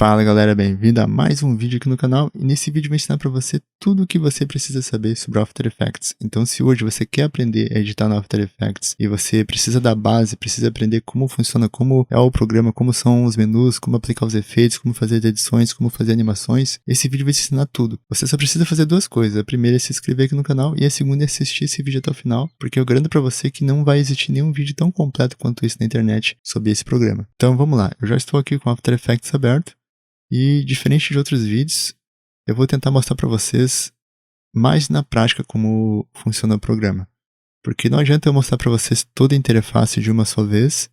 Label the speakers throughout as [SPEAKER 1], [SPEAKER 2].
[SPEAKER 1] Fala galera, bem-vindo a mais um vídeo aqui no canal e nesse vídeo eu vou ensinar para você tudo o que você precisa saber sobre After Effects. Então se hoje você quer aprender a editar no After Effects e você precisa da base, precisa aprender como funciona, como é o programa, como são os menus, como aplicar os efeitos, como fazer as edições, como fazer animações, esse vídeo vai te ensinar tudo. Você só precisa fazer duas coisas, a primeira é se inscrever aqui no canal e a segunda é assistir esse vídeo até o final, porque eu garanto para você que não vai existir nenhum vídeo tão completo quanto esse na internet sobre esse programa. Então vamos lá, eu já estou aqui com o After Effects aberto. E, diferente de outros vídeos, eu vou tentar mostrar para vocês mais na prática como funciona o programa. Porque não adianta eu mostrar para vocês toda a interface de uma só vez,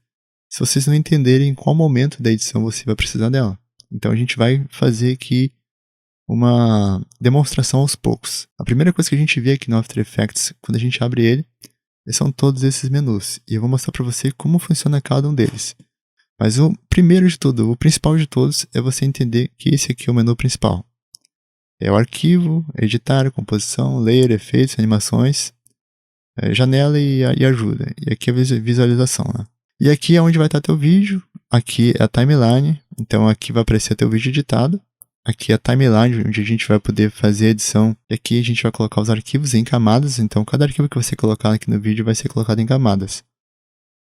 [SPEAKER 1] se vocês não entenderem em qual momento da edição você vai precisar dela. Então a gente vai fazer aqui uma demonstração aos poucos. A primeira coisa que a gente vê aqui no After Effects, quando a gente abre ele, são todos esses menus. E eu vou mostrar para você como funciona cada um deles. Mas o primeiro de tudo, o principal de todos, é você entender que esse aqui é o menu principal. É o arquivo, editar, composição, layer, efeitos, animações, janela e ajuda. E aqui é a visualização, né? E aqui é onde vai estar teu vídeo, aqui é a timeline, então aqui vai aparecer teu vídeo editado. Aqui é a timeline, onde a gente vai poder fazer a edição. E aqui a gente vai colocar os arquivos em camadas, então cada arquivo que você colocar aqui no vídeo vai ser colocado em camadas.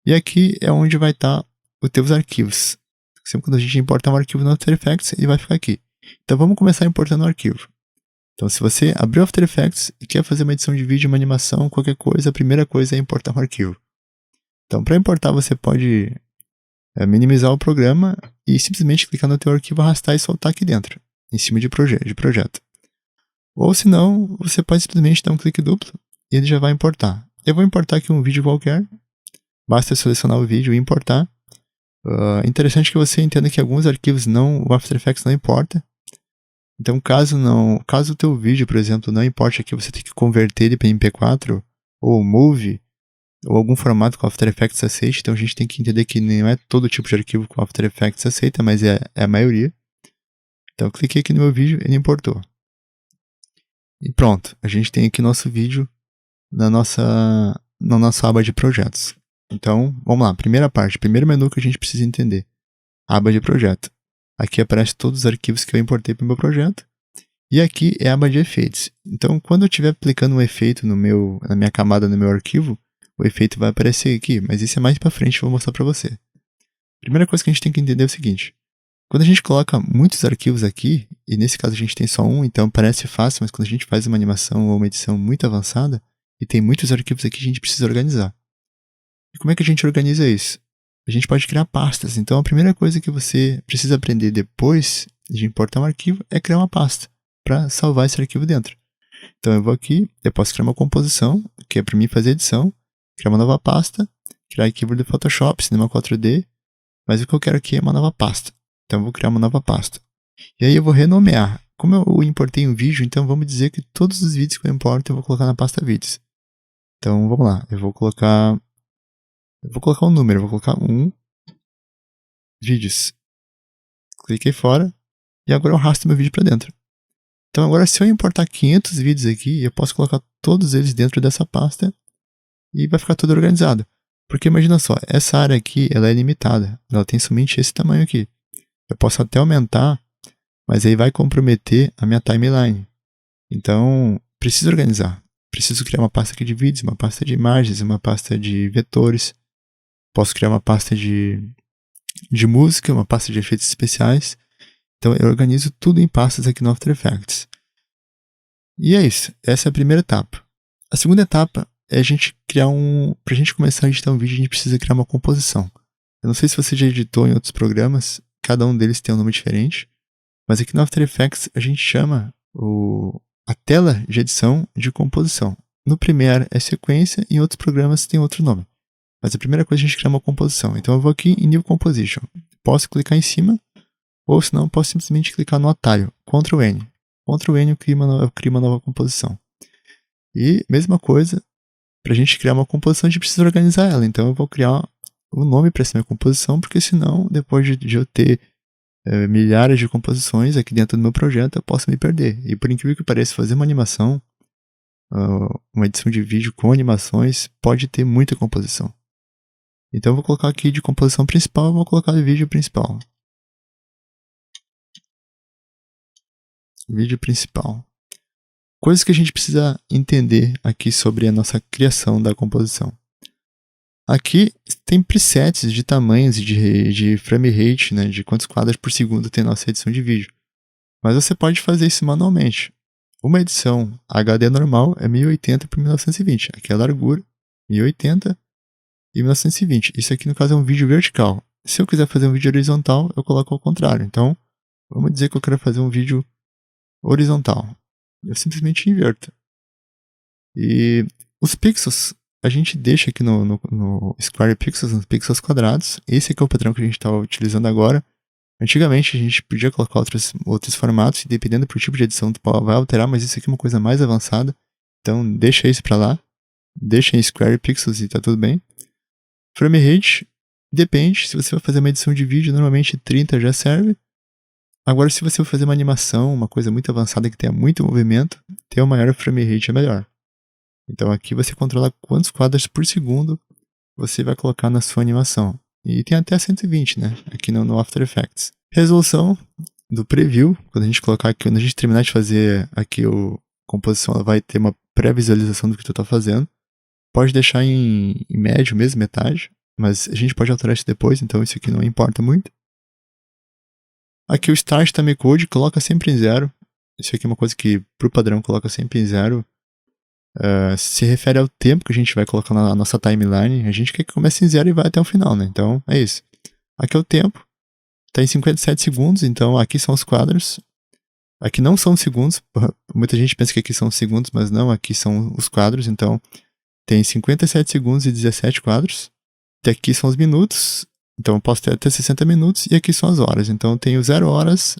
[SPEAKER 1] E aqui é onde vai estar os teus arquivos. Sempre quando a gente importar um arquivo no After Effects, ele vai ficar aqui. Então vamos começar importando o arquivo. Então se você abrir o After Effects e quer fazer uma edição de vídeo, uma animação, qualquer coisa, a primeira coisa é importar um arquivo. Então para importar você pode minimizar o programa e simplesmente clicar no teu arquivo, arrastar e soltar aqui dentro, em cima de projeto. Ou se não, você pode simplesmente dar um clique duplo e ele já vai importar. Eu vou importar aqui um vídeo qualquer, basta selecionar o vídeo e importar. Interessante que você entenda que alguns arquivos o After Effects não importa. Então caso o teu vídeo, por exemplo, não importe aqui, você tem que converter ele para MP4 ou MOVI ou algum formato que o After Effects aceite. Então a gente tem que entender que não é todo tipo de arquivo que o After Effects aceita, mas é a maioria. Então eu cliquei aqui no meu vídeo, ele importou. E pronto, a gente tem aqui nosso vídeo na nossa aba de projetos. Então, vamos lá, primeira parte, primeiro menu que a gente precisa entender, aba de projeto. Aqui aparece todos os arquivos que eu importei para o meu projeto, e aqui é a aba de efeitos. Então, quando eu estiver aplicando um efeito na minha camada, no meu arquivo, o efeito vai aparecer aqui, mas isso é mais para frente, eu vou mostrar para você. Primeira coisa que a gente tem que entender é o seguinte, quando a gente coloca muitos arquivos aqui, e nesse caso a gente tem só um, então parece fácil, mas quando a gente faz uma animação ou uma edição muito avançada, e tem muitos arquivos aqui, a gente precisa organizar. E como é que a gente organiza isso? A gente pode criar pastas. Então, a primeira coisa que você precisa aprender depois de importar um arquivo é criar uma pasta para salvar esse arquivo dentro. Então, eu vou aqui, eu posso criar uma composição, que é para mim fazer edição, criar uma nova pasta, criar arquivo de Photoshop, Cinema 4D, mas o que eu quero aqui é uma nova pasta. Então, eu vou criar uma nova pasta. E aí, eu vou renomear. Como eu importei um vídeo, então vamos dizer que todos os vídeos que eu importo eu vou colocar na pasta vídeos. Então, vamos lá, eu vou colocar um número, vou colocar 1 vídeos. Cliquei fora e agora eu arrasto meu vídeo para dentro. Então agora se eu importar 500 vídeos aqui, eu posso colocar todos eles dentro dessa pasta e vai ficar tudo organizado. Porque imagina só, essa área aqui ela é limitada, ela tem somente esse tamanho aqui. Eu posso até aumentar, mas aí vai comprometer a minha timeline. Então preciso organizar. Preciso criar uma pasta aqui de vídeos, uma pasta de imagens, uma pasta de vetores. Posso criar uma pasta de música, uma pasta de efeitos especiais. Então eu organizo tudo em pastas aqui no After Effects. E é isso. Essa é a primeira etapa. A segunda etapa é a gente criar para a gente começar a editar um vídeo, a gente precisa criar uma composição. Eu não sei se você já editou em outros programas, cada um deles tem um nome diferente. Mas aqui no After Effects a gente chama a tela de edição de composição. No Premiere é sequência e em outros programas tem outro nome. Mas a primeira coisa é a gente criar uma composição. Então eu vou aqui em New Composition. Posso clicar em cima, ou se não, posso simplesmente clicar no atalho, Ctrl N. Ctrl N eu crio uma nova composição. E mesma coisa, para a gente criar uma composição a gente precisa organizar ela. Então eu vou criar o nome para essa minha composição, porque senão, depois de eu ter milhares de composições aqui dentro do meu projeto, eu posso me perder. E por incrível que pareça, fazer uma animação, uma edição de vídeo com animações, pode ter muita composição. Então eu vou colocar aqui de composição principal, eu vou colocar de vídeo principal. vídeo principal. Coisas que a gente precisa entender aqui sobre a nossa criação da composição. Aqui tem presets de tamanhos e de frame rate, né, de quantos quadros por segundo tem a nossa edição de vídeo. Mas você pode fazer isso manualmente. Uma edição HD normal é 1080 por 1920. Aqui é a largura, 1080 e 1920. Isso aqui no caso é um vídeo vertical. Se eu quiser fazer um vídeo horizontal, eu coloco ao contrário. Então, vamos dizer que eu quero fazer um vídeo horizontal. Eu simplesmente inverto. E os pixels a gente deixa aqui no Square Pixels, nos pixels quadrados. Esse aqui é o padrão que a gente está utilizando agora. Antigamente a gente podia colocar outros formatos, e dependendo do tipo de edição tu vai alterar, mas isso aqui é uma coisa mais avançada. Então deixa isso para lá. Deixa em Square Pixels e tá tudo bem. Frame rate, depende. Se você vai fazer uma edição de vídeo, normalmente 30 já serve. Agora, se você for fazer uma animação, uma coisa muito avançada que tenha muito movimento, ter um maior frame rate é melhor. Então aqui você controla quantos quadros por segundo você vai colocar na sua animação. E tem até 120, né? Aqui no After Effects. Resolução do preview, quando a gente colocar aqui, quando a gente terminar de fazer aqui a composição, ela vai ter uma pré-visualização do que tu está fazendo. Pode deixar em médio mesmo, metade, mas a gente pode alterar isso depois, então isso aqui não importa muito. Aqui o Start Time Code coloca sempre em 0. Isso aqui é uma coisa que, pro padrão, coloca sempre em 0. Se refere ao tempo que a gente vai colocar na nossa timeline. A gente quer que comece em 0 e vai até o final, né? Então, é isso. Aqui é o tempo. Está em 57 segundos, então aqui são os quadros. Aqui não são segundos. Muita gente pensa que aqui são segundos, mas não. Aqui são os quadros, então tem 57 segundos e 17 quadros. E aqui são os minutos. Então eu posso ter até 60 minutos. E aqui são as horas. Então eu tenho 0 horas,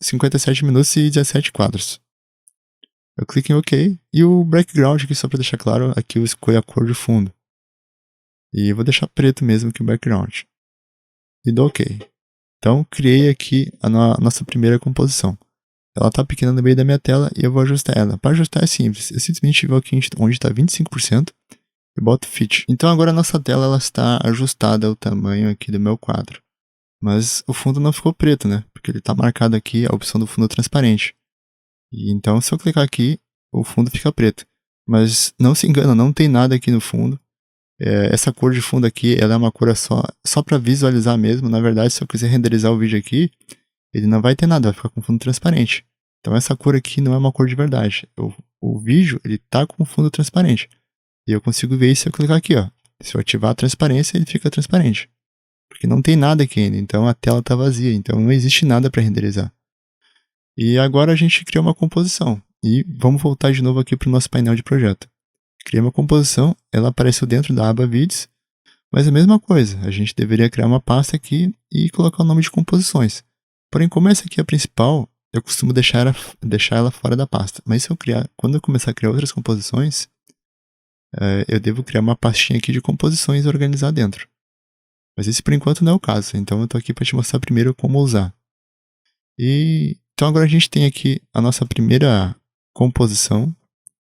[SPEAKER 1] 57 minutos e 17 quadros. Eu clico em OK. E o background aqui, só para deixar claro, aqui eu escolho a cor de fundo. E eu vou deixar preto mesmo que o background. E dou OK. Então criei aqui a nossa primeira composição. Ela está pequena no meio da minha tela e eu vou ajustar ela. Para ajustar é simples. Eu simplesmente vou aqui onde está 25%. E boto Fit. Então agora a nossa tela ela está ajustada ao tamanho aqui do meu quadro. Mas o fundo não ficou preto, né? Porque ele está marcado aqui a opção do fundo transparente. E então se eu clicar aqui, o fundo fica preto. Mas não se engana, não tem nada aqui no fundo. Essa cor de fundo aqui, ela é uma cor só para visualizar mesmo. Na verdade, se eu quiser renderizar o vídeo aqui, ele não vai ter nada, vai ficar com fundo transparente. Então essa cor aqui não é uma cor de verdade. O vídeo, ele tá com fundo transparente. E eu consigo ver isso se eu clicar aqui, ó. Se eu ativar a transparência, ele fica transparente. Porque não tem nada aqui ainda, então a tela está vazia, então não existe nada para renderizar. E agora a gente cria uma composição. E vamos voltar de novo aqui para o nosso painel de projeto. Criei uma composição, ela apareceu dentro da aba Vídeos, mas é a mesma coisa. A gente deveria criar uma pasta aqui e colocar o nome de composições. Porém, como essa aqui é a principal, eu costumo deixar ela fora da pasta. Mas quando eu começar a criar outras composições, eu devo criar uma pastinha aqui de composições e organizar dentro. Mas esse por enquanto não é o caso, então eu estou aqui para te mostrar primeiro como usar. Então agora a gente tem aqui a nossa primeira composição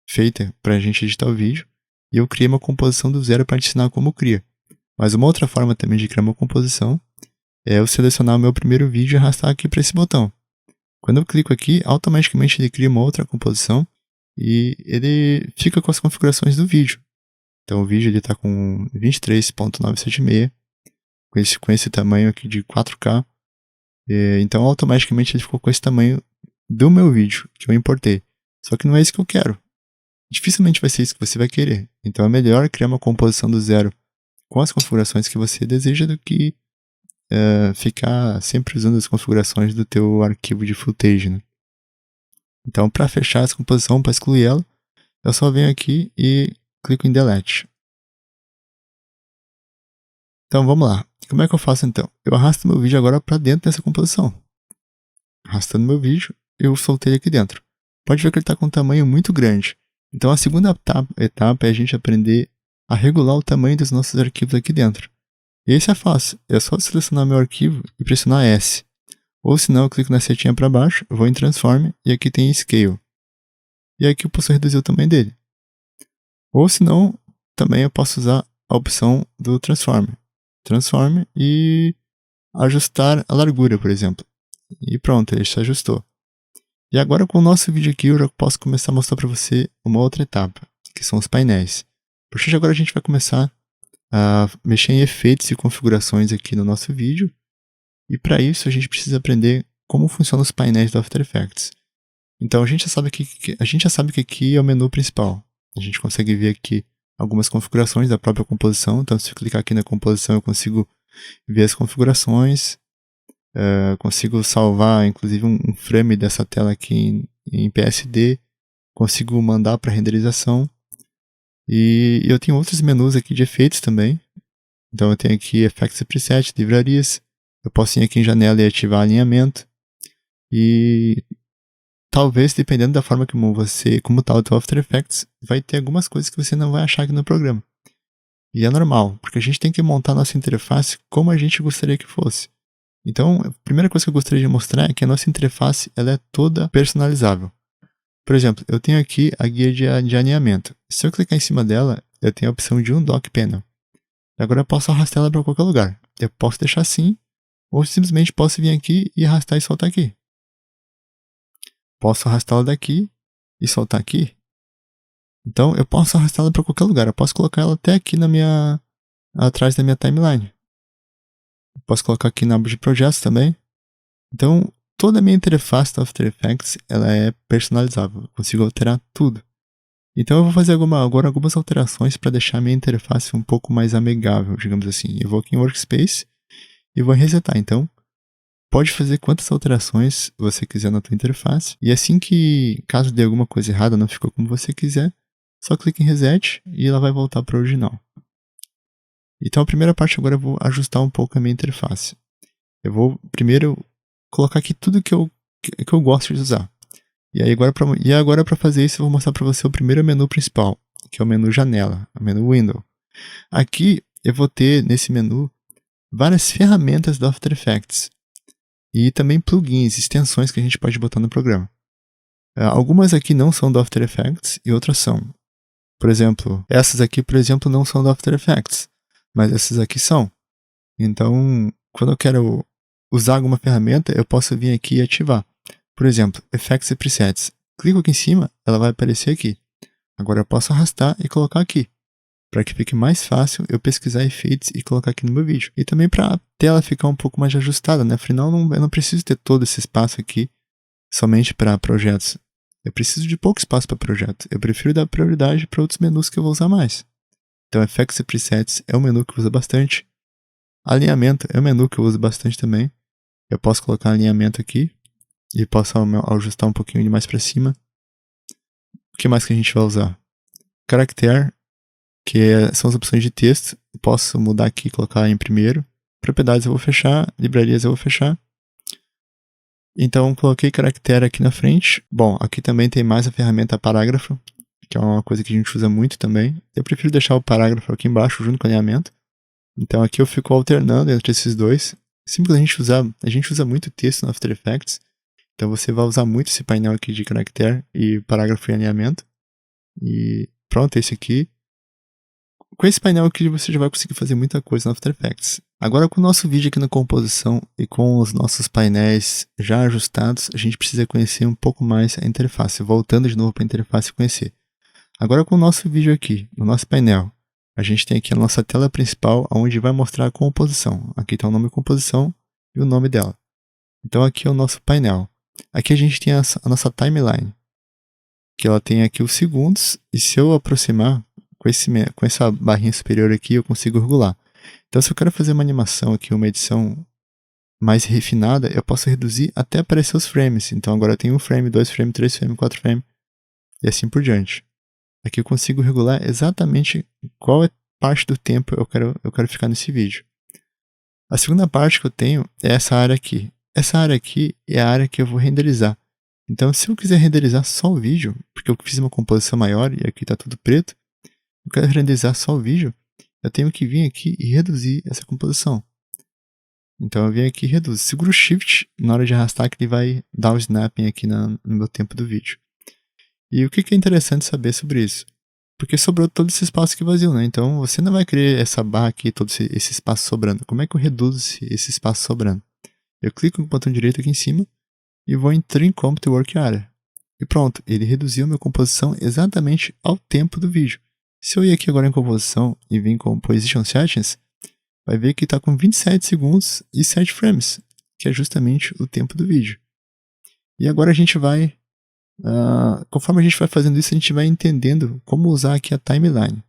[SPEAKER 1] feita para a gente editar o vídeo. E eu criei uma composição do zero para te ensinar como cria. Mas uma outra forma também de criar uma composição é eu selecionar o meu primeiro vídeo e arrastar aqui para esse botão. Quando eu clico aqui, automaticamente ele cria uma outra composição e ele fica com as configurações do vídeo. Então o vídeo está com 23.976, com esse tamanho aqui de 4K. Então automaticamente ele ficou com esse tamanho do meu vídeo que eu importei. Só que não é isso que eu quero. Dificilmente vai ser isso que você vai querer. Então é melhor criar uma composição do zero com as configurações que você deseja do que ficar sempre usando as configurações do teu arquivo de footage, né? Então, para fechar essa composição, para excluir ela, eu só venho aqui e clico em Delete. Então, vamos lá. Como é que eu faço então? Eu arrasto meu vídeo agora para dentro dessa composição. Arrastando meu vídeo, eu soltei ele aqui dentro. Pode ver que ele está com um tamanho muito grande. Então, a segunda etapa é a gente aprender a regular o tamanho dos nossos arquivos aqui dentro. E isso é fácil. É só selecionar meu arquivo e pressionar S. Ou se não, eu clico na setinha para baixo, vou em Transform e aqui tem Scale. E aqui eu posso reduzir o tamanho dele. Ou se não, também eu posso usar a opção do Transform. Transform e ajustar a largura, por exemplo. E pronto, ele se ajustou. E agora com o nosso vídeo aqui eu já posso começar a mostrar para você uma outra etapa, que são os painéis. A partir de agora a gente vai começar a mexer em efeitos e configurações aqui no nosso vídeo. E para isso a gente precisa aprender como funcionam os painéis do After Effects. Então a gente já sabe que aqui é o menu principal. A gente consegue ver aqui algumas configurações da própria composição. Então se eu clicar aqui na composição eu consigo ver as configurações. Consigo salvar inclusive um frame dessa tela aqui em PSD. Consigo mandar para renderização. E eu tenho outros menus aqui de efeitos também. Então eu tenho aqui Effects e Presets, livrarias. Eu posso ir aqui em janela e ativar alinhamento. E talvez, dependendo da forma como está o teu After Effects, vai ter algumas coisas que você não vai achar aqui no programa. E é normal, porque a gente tem que montar a nossa interface como a gente gostaria que fosse. Então, a primeira coisa que eu gostaria de mostrar é que a nossa interface ela é toda personalizável. Por exemplo, eu tenho aqui a guia de alinhamento. Se eu clicar em cima dela, eu tenho a opção de Undock Panel. Agora eu posso arrastar ela para qualquer lugar. Eu posso deixar assim, ou simplesmente posso vir aqui e arrastar e soltar aqui. Posso arrastá-la daqui e soltar aqui. Então eu posso arrastá-la para qualquer lugar. Eu posso colocar ela até aqui atrás da minha timeline. Posso colocar aqui na aba de projetos também. Então toda a minha interface do After Effects ela é personalizável. Eu consigo alterar tudo. Então eu vou fazer agora algumas alterações para deixar a minha interface um pouco mais amigável, digamos assim. Eu vou aqui em Workspace e vou resetar. Então pode fazer quantas alterações você quiser na tua interface. E assim que, caso dê alguma coisa errada, não ficou como você quiser, só clica em Reset e ela vai voltar para o original. Então a primeira parte agora eu vou ajustar um pouco a minha interface. Eu vou primeiro colocar aqui tudo que eu gosto de usar. E agora para fazer isso eu vou mostrar para você o primeiro menu principal, que é o menu Janela, o menu Window. Aqui eu vou ter nesse menu várias ferramentas do After Effects. E também plugins, extensões que a gente pode botar no programa. Algumas aqui não são do After Effects e outras são. Por exemplo, essas aqui, não são do After Effects, mas essas aqui são. Então, quando eu quero usar alguma ferramenta, eu posso vir aqui e ativar. Por exemplo, Effects e Presets. Clico aqui em cima, ela vai aparecer aqui. Agora eu posso arrastar e colocar aqui, para que fique mais fácil eu pesquisar efeitos e colocar aqui no meu vídeo. E também para a tela ficar um pouco mais ajustada, né? Afinal, eu não preciso ter todo esse espaço aqui somente para projetos. Eu preciso de pouco espaço para projeto. Eu prefiro dar prioridade para outros menus que eu vou usar mais. Então, Effects e Presets é um menu que eu uso bastante. Alinhamento é um menu que eu uso bastante também. Eu posso colocar alinhamento aqui e posso ajustar um pouquinho de mais para cima. O que mais que a gente vai usar? Character, são as opções de texto. Eu posso mudar aqui e colocar em primeiro. Propriedades eu vou fechar, livrarias eu vou fechar. Então coloquei caractere aqui na frente. Bom, aqui também tem mais a ferramenta parágrafo, que é uma coisa que a gente usa muito também. Eu prefiro deixar o parágrafo aqui embaixo junto com o alinhamento. Então aqui eu fico alternando entre esses dois. Simples a gente usa muito texto no After Effects. Então você vai usar muito esse painel aqui de caractere e parágrafo e alinhamento. E pronto, esse aqui. Com esse painel aqui você já vai conseguir fazer muita coisa no After Effects. Agora com o nosso vídeo aqui na composição e com os nossos painéis já ajustados, a gente precisa conhecer um pouco mais a interface. Voltando de novo para a interface conhecer. Agora com o nosso vídeo aqui, no nosso painel, a gente tem aqui a nossa tela principal, onde vai mostrar a composição. Aqui está o nome composição e o nome dela. Então aqui é o nosso painel. Aqui a gente tem a nossa timeline, que ela tem aqui os segundos, e se eu aproximar com essa barrinha superior aqui, eu consigo regular. Então se eu quero fazer uma animação aqui, uma edição mais refinada, eu posso reduzir até aparecer os frames. Então agora eu tenho 1 frame, 2 frames, 3 frames, 4 frames, e assim por diante. Aqui eu consigo regular exatamente qual parte do tempo eu quero ficar nesse vídeo. A segunda parte que eu tenho é essa área aqui. Essa área aqui é a área que eu vou renderizar. Então, se eu quiser renderizar só o vídeo, porque eu fiz uma composição maior e aqui está tudo preto, eu quero renderizar só o vídeo, eu tenho que vir aqui e reduzir essa composição. Então, eu venho aqui e reduzo. Seguro o Shift na hora de arrastar, que ele vai dar o snapping aqui no meu tempo do vídeo. E o que é interessante saber sobre isso? Porque sobrou todo esse espaço aqui vazio, né? Então, você não vai querer essa barra aqui, todo esse espaço sobrando. Como é que eu reduzo esse espaço sobrando? Eu clico com o botão direito aqui em cima e vou em Trim Compute Work Area. E pronto, ele reduziu a minha composição exatamente ao tempo do vídeo. Se eu ir aqui agora em composição e vir com Position Settings, vai ver que está com 27 segundos e 7 frames, que é justamente o tempo do vídeo. E agora a gente vai, conforme a gente vai fazendo isso, a gente vai entendendo como usar aqui a timeline.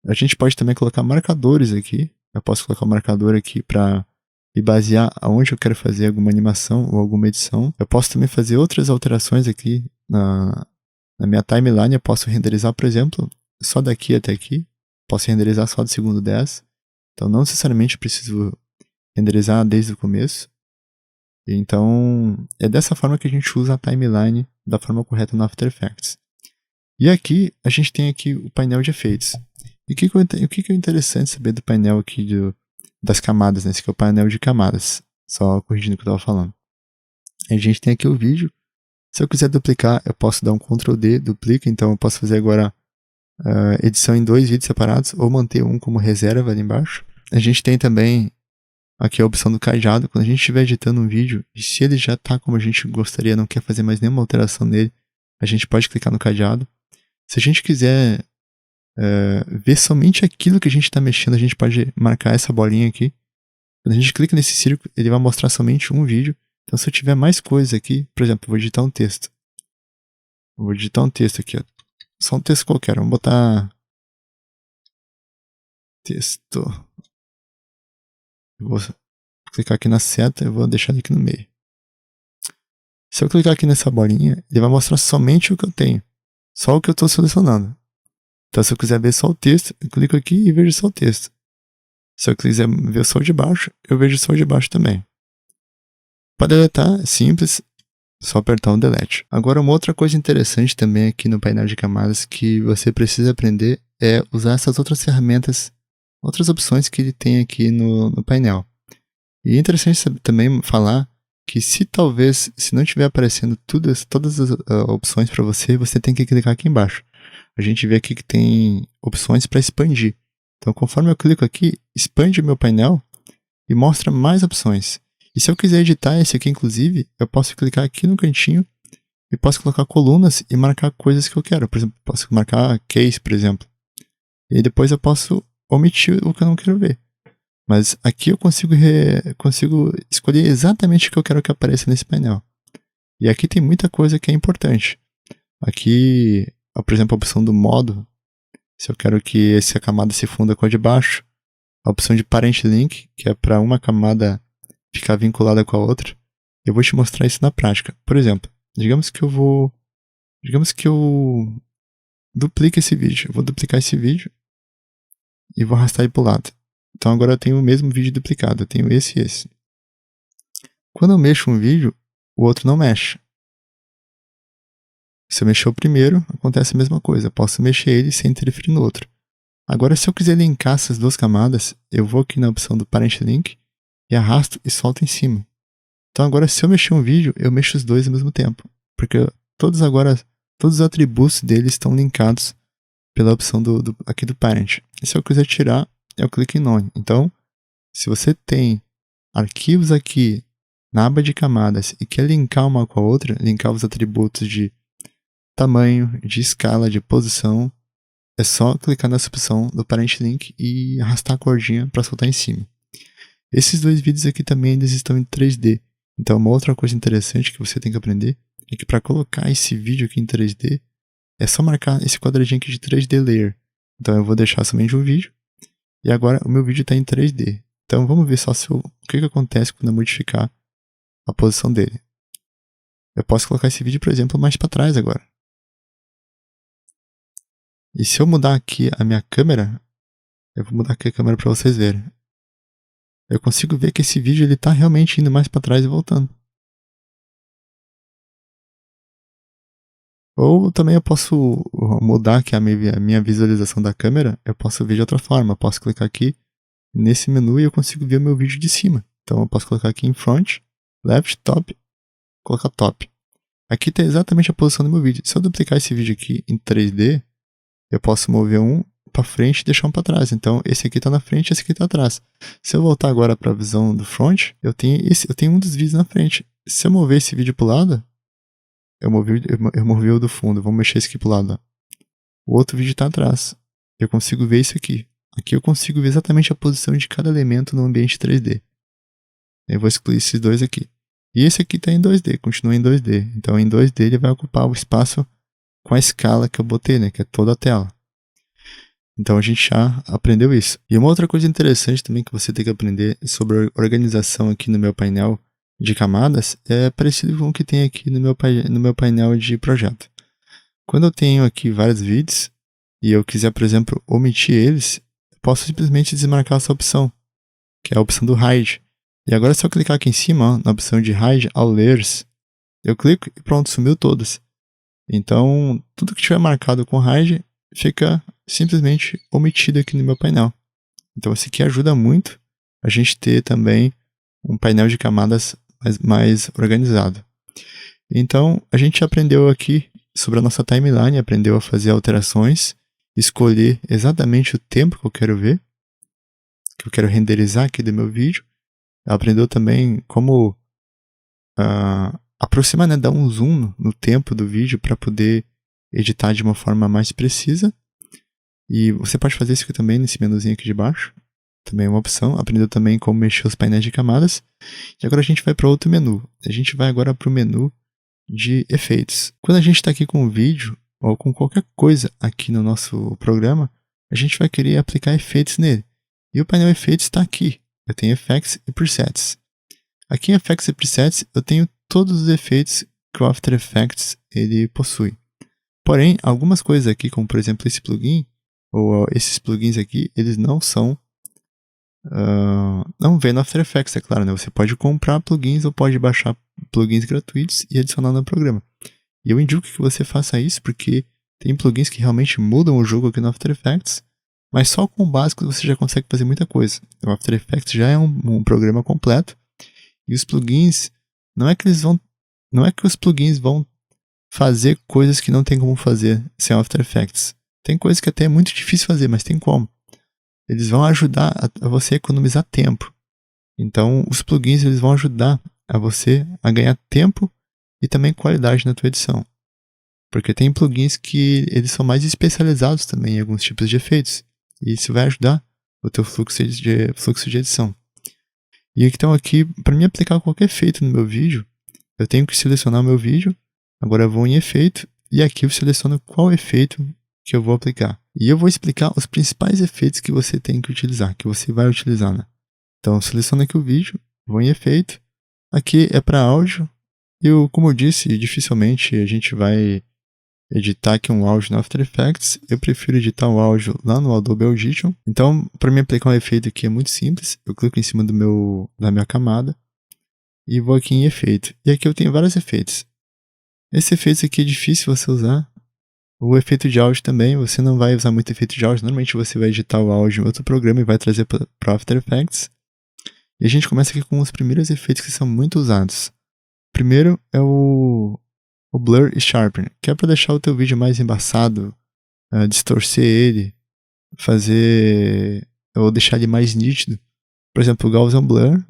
[SPEAKER 1] A gente pode também colocar marcadores aqui. Eu posso colocar um marcador aqui para me basear aonde eu quero fazer alguma animação ou alguma edição. Eu posso também fazer outras alterações aqui na minha timeline. Eu posso renderizar, por exemplo, só daqui até aqui. Posso renderizar só do segundo 10. Então, não necessariamente preciso renderizar desde o começo. Então, é dessa forma que a gente usa a timeline da forma correta no After Effects. E aqui, a gente tem aqui o painel de efeitos. E o que é interessante saber do painel aqui das camadas, né? Esse aqui é o painel de camadas. Só corrigindo o que eu estava falando. A gente tem aqui o vídeo. Se eu quiser duplicar, eu posso dar um Ctrl D, duplica. Então, eu posso fazer agora edição em 2 vídeos separados ou manter um como reserva ali embaixo. A gente tem também aqui a opção do cajado. Quando a gente estiver editando um vídeo e se ele já está como a gente gostaria, não quer fazer mais nenhuma alteração nele, a gente pode clicar no cajado. Se a gente quiser ver somente aquilo que a gente está mexendo, a gente pode marcar essa bolinha aqui. Quando a gente clica nesse círculo, ele vai mostrar somente um vídeo. Então, se eu tiver mais coisas aqui, por exemplo, eu vou digitar um texto. Vou digitar um texto aqui, ó. Só um texto qualquer. Vamos botar texto. Eu vou clicar aqui na seta e vou deixar ele aqui no meio. Se eu clicar aqui nessa bolinha, ele vai mostrar somente o que eu tenho. Só o que eu estou selecionando. Então, se eu quiser ver só o texto, eu clico aqui e vejo só o texto. Se eu quiser ver só o de baixo, eu vejo só o de baixo também. Para deletar, é simples. Só apertar o delete. Agora, uma outra coisa interessante também aqui no painel de camadas que você precisa aprender é usar essas outras ferramentas, outras opções que ele tem aqui no painel. E é interessante também falar que se não estiver aparecendo todas as opções para você, você tem que clicar aqui embaixo. A gente vê aqui que tem opções para expandir. Então, conforme eu clico aqui, expande o meu painel e mostra mais opções. E se eu quiser editar esse aqui, inclusive, eu posso clicar aqui no cantinho e posso colocar colunas e marcar coisas que eu quero. Por exemplo, posso marcar case, por exemplo. E aí depois eu posso omitir o que eu não quero ver. Mas aqui eu consigo escolher exatamente o que eu quero que apareça nesse painel. E aqui tem muita coisa que é importante. Aqui, por exemplo, a opção do modo. Se eu quero que essa camada se funda com a de baixo. A opção de Parent Link, que é para uma camada ficar vinculada com a outra. Eu vou te mostrar isso na prática. Por exemplo, digamos que eu duplique esse vídeo. Eu vou duplicar esse vídeo e vou arrastar ele para o lado. Então agora eu tenho o mesmo vídeo duplicado. Eu tenho esse e esse. Quando eu mexo um vídeo, o outro não mexe. Se eu mexer o primeiro, acontece a mesma coisa. Eu posso mexer ele sem interferir no outro. Agora, se eu quiser linkar essas duas camadas, eu vou aqui na opção do Parent Link e arrasto e solto em cima. Então agora, se eu mexer um vídeo, eu mexo os dois ao mesmo tempo. Porque todos os atributos deles estão linkados pela opção aqui do Parent. E se eu quiser tirar, eu clico em None. Então, se você tem arquivos aqui na aba de camadas e quer linkar uma com a outra, linkar os atributos de tamanho, de escala, de posição, é só clicar nessa opção do Parent Link e arrastar a cordinha para soltar em cima. Esses dois vídeos aqui também eles estão em 3D. Então uma outra coisa interessante que você tem que aprender é que para colocar esse vídeo aqui em 3D, é só marcar esse quadradinho aqui de 3D Layer. Então eu vou deixar somente um vídeo e agora o meu vídeo está em 3D. Então vamos ver só o que acontece quando eu modificar a posição dele. Eu posso colocar esse vídeo, por exemplo, mais para trás agora. E se eu mudar aqui a minha câmera, eu vou mudar aqui a câmera para vocês verem. Eu consigo ver que esse vídeo ele está realmente indo mais para trás e voltando. Ou também eu posso mudar aqui a minha visualização da câmera, eu posso ver de outra forma. Eu posso clicar aqui nesse menu e eu consigo ver o meu vídeo de cima. Então eu posso colocar aqui em front, left, top, colocar top. Aqui está exatamente a posição do meu vídeo. Se eu duplicar esse vídeo aqui em 3D, eu posso mover um para frente e deixar um para trás. Então, esse aqui está na frente, esse aqui está atrás. Se eu voltar agora para a visão do front, eu tenho um dos vídeos na frente. se eu mover esse vídeo pro lado, eu movi o do fundo, vamos mexer esse aqui pro lado. Ó. O outro vídeo tá atrás. Eu consigo ver isso aqui. Aqui eu consigo ver exatamente a posição de cada elemento no ambiente 3D. Eu vou excluir esses dois aqui. E esse aqui tá em 2D, continua em 2D. Então em 2D ele vai ocupar o espaço com a escala que eu botei, né? Que é toda a tela. Então a gente já aprendeu isso. E uma outra coisa interessante também que você tem que aprender sobre a organização aqui no meu painel de camadas é parecido com o que tem aqui no meu painel de projeto. Quando eu tenho aqui vários vídeos e eu quiser, por exemplo, omitir eles, eu posso simplesmente desmarcar essa opção, que é a opção do Hide. E agora se eu clicar aqui em cima, ó, na opção de Hide All Layers, eu clico e pronto, sumiu todas. Então, tudo que tiver marcado com Hide fica simplesmente omitido aqui no meu painel. Então, isso aqui ajuda muito a gente ter também um painel de camadas mais organizado. Então, a gente aprendeu aqui sobre a nossa timeline, aprendeu a fazer alterações, escolher exatamente o tempo que eu quero ver, que eu quero renderizar aqui do meu vídeo. Aprendeu também como aproximar, né, dar um zoom no tempo do vídeo para poder editar de uma forma mais precisa. E você pode fazer isso aqui também nesse menuzinho aqui de baixo. Também é uma opção. Aprendeu também como mexer os painéis de camadas. E agora a gente vai para outro menu. A gente vai agora para o menu de efeitos. Quando a gente está aqui com o vídeo, ou com qualquer coisa aqui no nosso programa, a gente vai querer aplicar efeitos nele. E o painel efeitos está aqui. Eu tenho Effects e Presets. Aqui em Effects e Presets eu tenho todos os efeitos que o After Effects ele possui. Porém, algumas coisas aqui, como por exemplo esse plugin, ou esses plugins aqui, eles não são... não vem no After Effects, é claro, né? Você pode comprar plugins ou pode baixar plugins gratuitos e adicionar no programa. E eu indico que você faça isso porque tem plugins que realmente mudam o jogo aqui no After Effects, mas só com o básico você já consegue fazer muita coisa. O After Effects já é um programa completo e os plugins, não é que os plugins vão fazer coisas que não tem como fazer sem After Effects. Tem coisas que até é muito difícil fazer, mas tem como. Eles vão ajudar a você a economizar tempo. Então, os plugins eles vão ajudar a você a ganhar tempo e também qualidade na tua edição. Porque tem plugins que eles são mais especializados também em alguns tipos de efeitos. E isso vai ajudar o teu fluxo de edição. E então aqui, para mim aplicar qualquer efeito no meu vídeo, eu tenho que selecionar o meu vídeo. Agora eu vou em efeito e aqui eu seleciono qual efeito que eu vou aplicar. E eu vou explicar os principais efeitos que você tem que utilizar, que você vai utilizar, né? Então, seleciono aqui o vídeo, vou em efeito. Aqui é para áudio. Como eu disse, dificilmente a gente vai editar aqui um áudio no After Effects. Eu prefiro editar o áudio lá no Adobe Audition. Então, para mim aplicar um efeito aqui é muito simples. Eu clico em cima da minha camada e vou aqui em efeito. E aqui eu tenho vários efeitos. Esse efeito aqui é difícil você usar. O efeito de áudio também, você não vai usar muito efeito de áudio. Normalmente você vai editar o áudio em outro programa e vai trazer para o After Effects. E a gente começa aqui com os primeiros efeitos que são muito usados. O primeiro é o Blur e Sharpen, que é para deixar o teu vídeo mais embaçado, distorcer ele, ou deixar ele mais nítido. Por exemplo, o Gaussian Blur,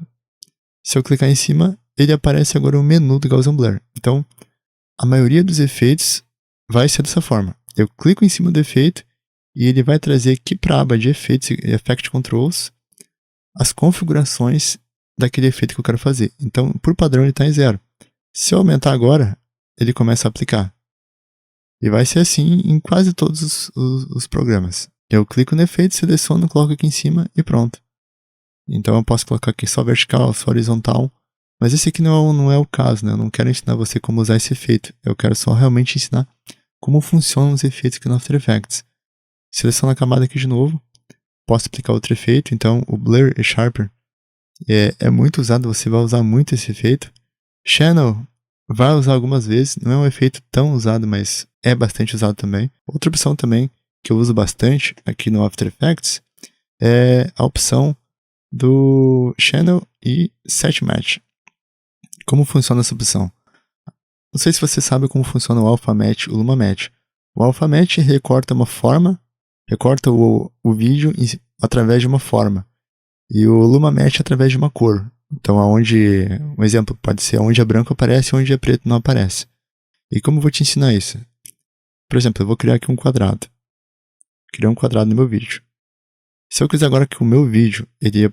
[SPEAKER 1] se eu clicar em cima, ele aparece agora o menu do Gaussian Blur. Então, a maioria dos efeitos vai ser dessa forma. Eu clico em cima do efeito e ele vai trazer aqui para a aba de efeitos e Effect Controls as configurações daquele efeito que eu quero fazer. Então, por padrão, ele está em 0. Se eu aumentar agora, ele começa a aplicar. E vai ser assim em quase todos os programas. Eu clico no efeito, seleciono, coloco aqui em cima e pronto. Então, eu posso colocar aqui só vertical, só horizontal. Mas esse aqui não é o caso, né? Eu não quero ensinar você como usar esse efeito. Eu quero só realmente ensinar como funcionam os efeitos aqui no After Effects. Seleciono a camada aqui de novo. Posso aplicar outro efeito. Então, o Blur e Sharpen é muito usado. Você vai usar muito esse efeito. Channel vai usar algumas vezes. Não é um efeito tão usado, mas é bastante usado também. Outra opção também que eu uso bastante aqui no After Effects é a opção do Channel e Set Match. Como funciona essa opção? Não sei se você sabe como funciona o Alpha Match e o Luma Match. O Alpha Match recorta uma forma, recorta o vídeo através de uma forma. E o Luma Match através de uma cor. Então, um exemplo pode ser onde é branco aparece e onde é preto não aparece. E como eu vou te ensinar isso? Por exemplo, eu vou criar aqui um quadrado. Criar um quadrado no meu vídeo. Se eu quiser agora que o meu vídeo ele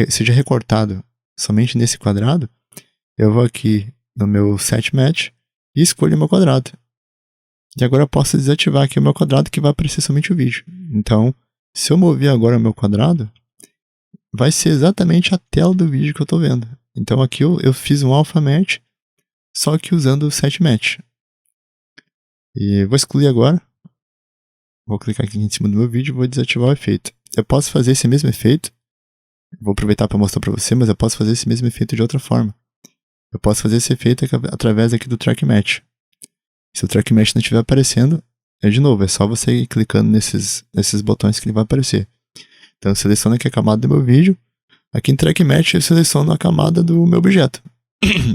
[SPEAKER 1] seja recortado somente nesse quadrado, eu vou aqui no meu Set Match e escolho o meu quadrado. E agora eu posso desativar aqui o meu quadrado que vai aparecer somente o vídeo. Então, se eu mover agora o meu quadrado, vai ser exatamente a tela do vídeo que eu estou vendo. Então aqui eu fiz um Alpha Match, só que usando o Set Match. E vou excluir agora. Vou clicar aqui em cima do meu vídeo e vou desativar o efeito. Eu posso fazer esse mesmo efeito. Vou aproveitar para mostrar para você, mas eu posso fazer esse mesmo efeito de outra forma. Eu posso fazer esse efeito através aqui do Track Match. Se o Track Match não estiver aparecendo, de novo, é só você ir clicando nesses botões que ele vai aparecer. Então eu seleciono aqui a camada do meu vídeo. Aqui em Track Match eu seleciono a camada do meu objeto.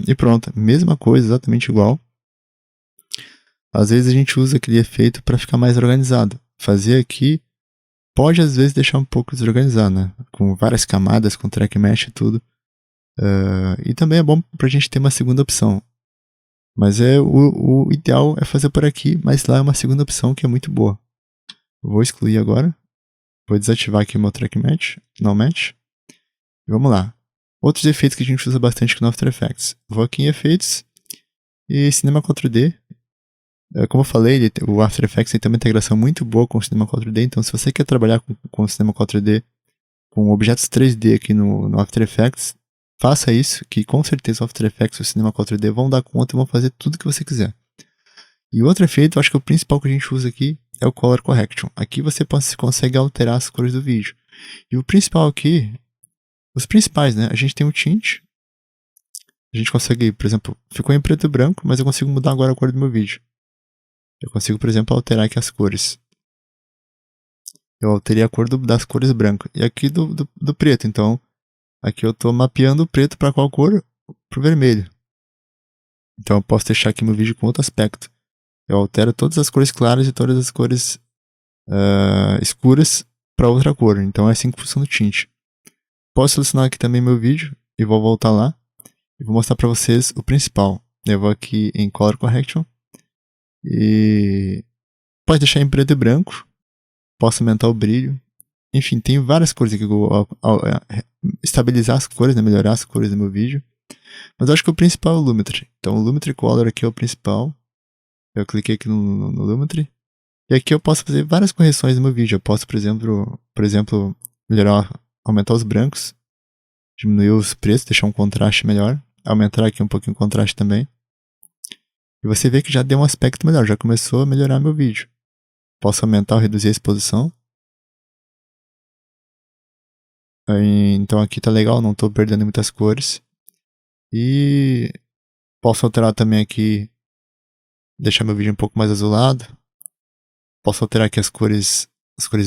[SPEAKER 1] E pronto, mesma coisa, exatamente igual. Às vezes a gente usa aquele efeito para ficar mais organizado. Fazer aqui pode às vezes deixar um pouco desorganizado, né? Com várias camadas, com Track Match e tudo. E também é bom para a gente ter uma segunda opção. Mas o ideal é fazer por aqui, mas lá é uma segunda opção que é muito boa. Vou excluir agora. Vou desativar aqui o meu Track Match, no Match. E vamos lá. Outros efeitos que a gente usa bastante aqui no After Effects. Vou aqui em Efeitos e Cinema 4D. Como eu falei, o After Effects tem uma integração muito boa com o Cinema 4D. Então, se você quer trabalhar com o Cinema 4D, com objetos 3D aqui no After Effects, faça isso, que com certeza o After Effects e o Cinema 4D vão dar conta e vão fazer tudo o que você quiser. E o outro efeito, eu acho que o principal que a gente usa aqui é o Color Correction. Aqui você consegue alterar as cores do vídeo. E o principal aqui, os principais, né? A gente tem o Tint. A gente consegue, por exemplo, ficou em preto e branco, mas eu consigo mudar agora a cor do meu vídeo. Eu consigo, por exemplo, alterar aqui as cores. Eu alterei a cor das cores branco. E aqui do preto, então, aqui eu estou mapeando o preto para qual cor? Para o vermelho. Então eu posso deixar aqui meu vídeo com outro aspecto. Eu altero todas as cores claras e todas as cores escuras para outra cor. Então é assim que funciona o tint. Posso selecionar aqui também meu vídeo e vou voltar lá. E vou mostrar para vocês o principal. Eu vou aqui em Color Correction. E pode deixar em preto e branco. Posso aumentar o brilho. Enfim, tem várias cores aqui. Estabilizar as cores, né? Melhorar as cores do meu vídeo. Mas eu acho que o principal é o Lumetri. Então o Lumetri Color aqui é o principal. Eu cliquei aqui no Lumetri. E aqui eu posso fazer várias correções no meu vídeo. Eu posso, por exemplo, melhorar, aumentar os brancos, diminuir os pretos, deixar um contraste melhor, aumentar aqui um pouquinho o contraste também. E você vê que já deu um aspecto melhor, já começou a melhorar meu vídeo. Posso aumentar ou reduzir a exposição. Então aqui tá legal, não estou perdendo muitas cores. E posso alterar também aqui, deixar meu vídeo um pouco mais azulado. Posso alterar aqui as cores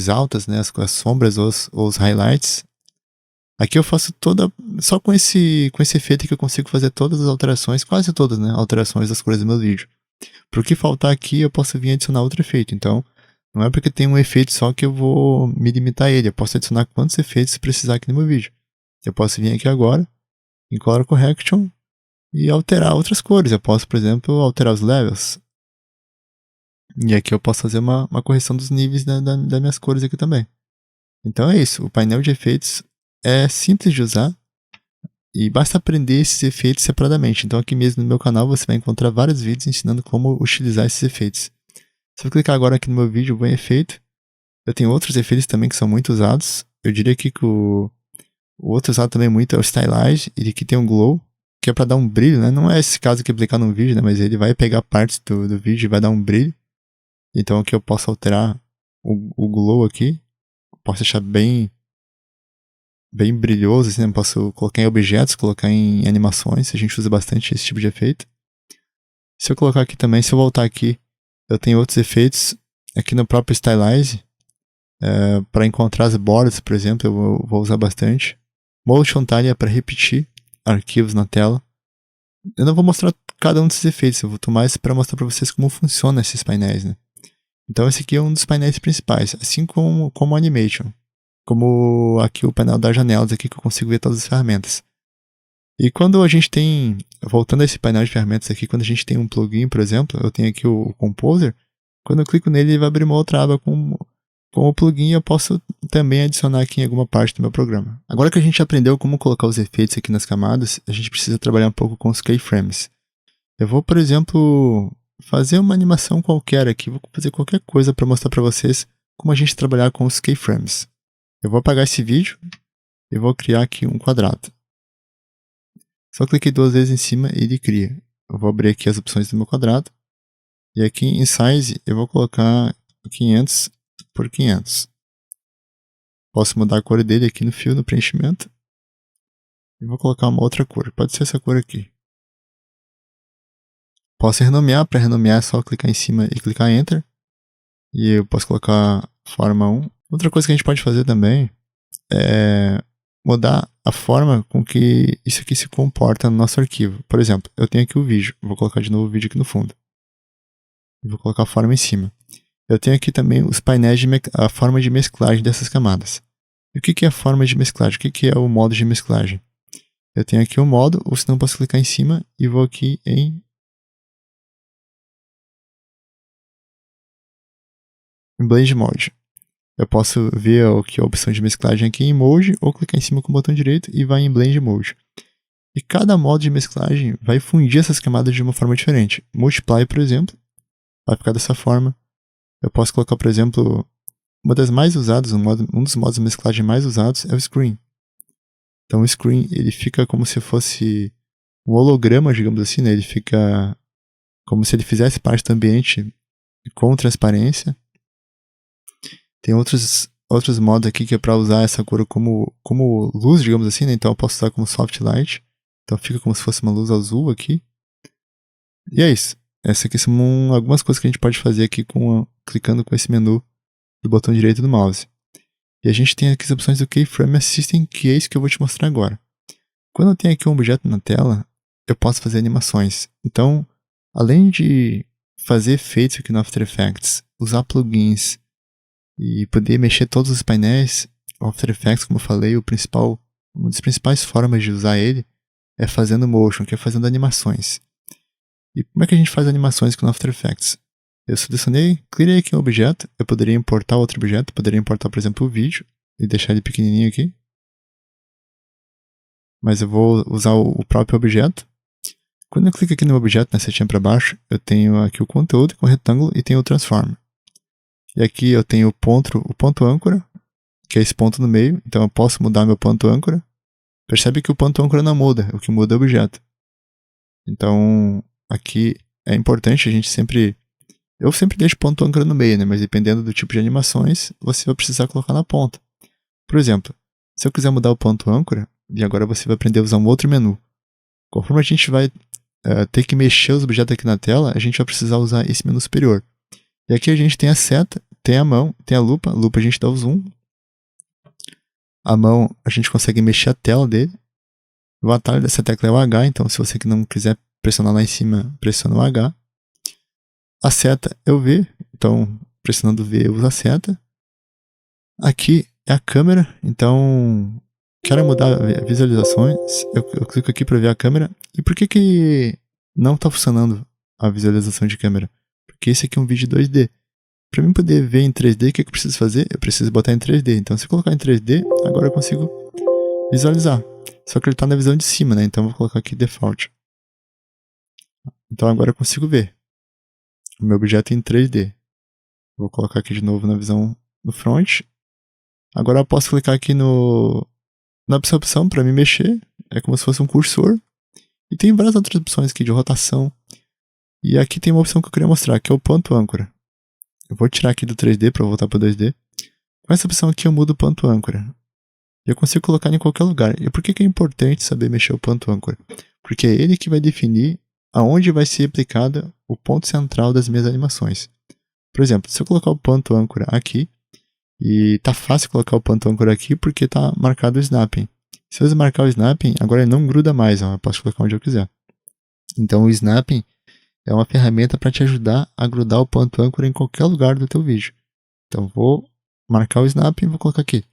[SPEAKER 1] altas, né, as sombras ou os highlights. Aqui eu faço só com esse efeito que eu consigo fazer todas as alterações, quase todas, né, alterações das cores do meu vídeo. Para o que faltar aqui, eu posso vir adicionar outro efeito. Então, não é porque tem um efeito só que eu vou me limitar a ele. Eu posso adicionar quantos efeitos precisar aqui no meu vídeo. Eu posso vir aqui agora, em Color Correction, e alterar outras cores. Eu posso, por exemplo, alterar os levels. E aqui eu posso fazer uma correção dos níveis das minhas cores aqui também. Então é isso. O painel de efeitos é simples de usar. E basta aprender esses efeitos separadamente. Então aqui mesmo no meu canal você vai encontrar vários vídeos ensinando como utilizar esses efeitos. Se eu clicar agora aqui no meu vídeo, vou em efeito. Eu tenho outros efeitos também que são muito usados. Eu diria aqui que o outro usado também muito é o Stylized. Ele aqui tem um glow, que é para dar um brilho, né? Não é esse caso que aplicar num vídeo, né? Mas ele vai pegar partes do vídeo e vai dar um brilho. Então aqui eu posso alterar o glow aqui. Posso deixar bem brilhoso, assim, né? Posso colocar em objetos, colocar em animações. A gente usa bastante esse tipo de efeito. Se eu colocar aqui também, se eu voltar aqui, eu tenho outros efeitos aqui no próprio Stylize. Para encontrar as bordas, por exemplo, eu vou usar bastante. Motion Tile é para repetir arquivos na tela. Eu não vou mostrar cada um desses efeitos, eu vou tomar isso para mostrar para vocês como funcionam esses painéis, né? Então esse aqui é um dos painéis principais, assim como o Animation. Como aqui o painel das janelas aqui que eu consigo ver todas as ferramentas. E quando a gente tem, voltando a esse painel de ferramentas aqui, quando a gente tem um plugin, por exemplo, eu tenho aqui o Composer, quando eu clico nele, ele vai abrir uma outra aba com o plugin, eu posso também adicionar aqui em alguma parte do meu programa. Agora que a gente aprendeu como colocar os efeitos aqui nas camadas, a gente precisa trabalhar um pouco com os keyframes. Eu vou, por exemplo, fazer uma animação qualquer aqui, vou fazer qualquer coisa para mostrar para vocês como a gente trabalhar com os keyframes. Eu vou apagar esse vídeo e vou criar aqui um quadrado. Só cliquei 2 vezes em cima e ele cria. Eu vou abrir aqui as opções do meu quadrado. E aqui em Size eu vou colocar 500 por 500. Posso mudar a cor dele aqui no fio, no preenchimento. E vou colocar uma outra cor. Pode ser essa cor aqui. Posso renomear. Para renomear é só clicar em cima e clicar Enter. E eu posso colocar forma 1. Outra coisa que a gente pode fazer também é mudar a forma com que isso aqui se comporta no nosso arquivo. Por exemplo, eu tenho aqui o vídeo. Vou colocar de novo o vídeo aqui no fundo. E vou colocar a forma em cima. Eu tenho aqui também os painéis a forma de mesclagem dessas camadas. E o que é a forma de mesclagem? O que é o modo de mesclagem? Eu tenho aqui o modo, ou senão eu posso clicar em cima e vou aqui em Blend Mode. Eu posso ver aqui a opção de mesclagem aqui em Mode, ou clicar em cima com o botão direito e vai em Blend Mode. E cada modo de mesclagem vai fundir essas camadas de uma forma diferente. Multiply, por exemplo, vai ficar dessa forma. Eu posso colocar, por exemplo, uma das mais usadas, um dos modos de mesclagem mais usados é o Screen. Então o Screen, ele fica como se fosse um holograma, digamos assim, né? Ele fica como se ele fizesse parte do ambiente com transparência. Tem outros modos aqui que é para usar essa cor como luz, digamos assim, né? Então eu posso usar como Soft Light. Então fica como se fosse uma luz azul aqui. E é isso. Essas aqui são algumas coisas que a gente pode fazer aqui clicando com esse menu do botão direito do mouse. E a gente tem aqui as opções do Keyframe Assistant, que é isso que eu vou te mostrar agora. Quando eu tenho aqui um objeto na tela, eu posso fazer animações. Então, além de fazer efeitos aqui no After Effects, usar plugins e poder mexer todos os painéis, o After Effects, como eu falei, uma das principais formas de usar ele é fazendo motion, que é fazendo animações. E como é que a gente faz animações com o After Effects? Eu selecionei, criei aqui um objeto, eu poderia importar outro objeto, poderia importar, por exemplo, o vídeo e deixar ele pequenininho aqui. Mas eu vou usar o próprio objeto. Quando eu clico aqui no objeto, na setinha para baixo, eu tenho aqui o conteúdo com retângulo e tenho o transform. E aqui eu tenho o ponto âncora, que é esse ponto no meio, então eu posso mudar meu ponto âncora. Percebe que o ponto âncora não muda, o que muda é o objeto. Então, aqui é importante a gente sempre... Eu sempre deixo ponto âncora no meio, né? Mas dependendo do tipo de animações, você vai precisar colocar na ponta. Por exemplo, se eu quiser mudar o ponto âncora, e agora você vai aprender a usar um outro menu. Conforme a gente vai ter que mexer os objetos aqui na tela, a gente vai precisar usar esse menu superior. E aqui a gente tem a seta, tem a mão, tem a lupa. A lupa a gente dá o zoom. A mão a gente consegue mexer a tela dele. O atalho dessa tecla é o H, então se você que não quiser pressionar lá em cima, pressiona o H. A seta é o V, então pressionando o V eu uso a seta. Aqui é a câmera, então quero mudar visualizações, eu clico aqui para ver a câmera. E por que não está funcionando a visualização de câmera? Porque esse aqui é um vídeo 2D. Para mim poder ver em 3D, o que eu preciso fazer? Eu preciso botar em 3D. Então se eu colocar em 3D, agora eu consigo visualizar. Só que ele está na visão de cima, né? Então eu vou colocar aqui Default. Então agora eu consigo ver o meu objeto em 3D. Vou colocar aqui de novo na visão do front. Agora eu posso clicar aqui na opção para me mexer. É como se fosse um cursor. E tem várias outras opções aqui de rotação. E aqui tem uma opção que eu queria mostrar, que é o ponto âncora. Eu vou tirar aqui do 3D para voltar para o 2D. Com essa opção aqui eu mudo o ponto âncora. Eu consigo colocar em qualquer lugar. E por que é importante saber mexer o ponto âncora? Porque é ele que vai definir aonde vai ser aplicado o ponto central das minhas animações. Por exemplo, se eu colocar o ponto âncora aqui, e tá fácil colocar o ponto âncora aqui porque tá marcado o snapping. Se eu desmarcar o snapping, agora ele não gruda mais, ó, eu posso colocar onde eu quiser. Então o snapping é uma ferramenta para te ajudar a grudar o ponto âncora em qualquer lugar do teu vídeo. Então vou marcar o snapping e vou colocar aqui.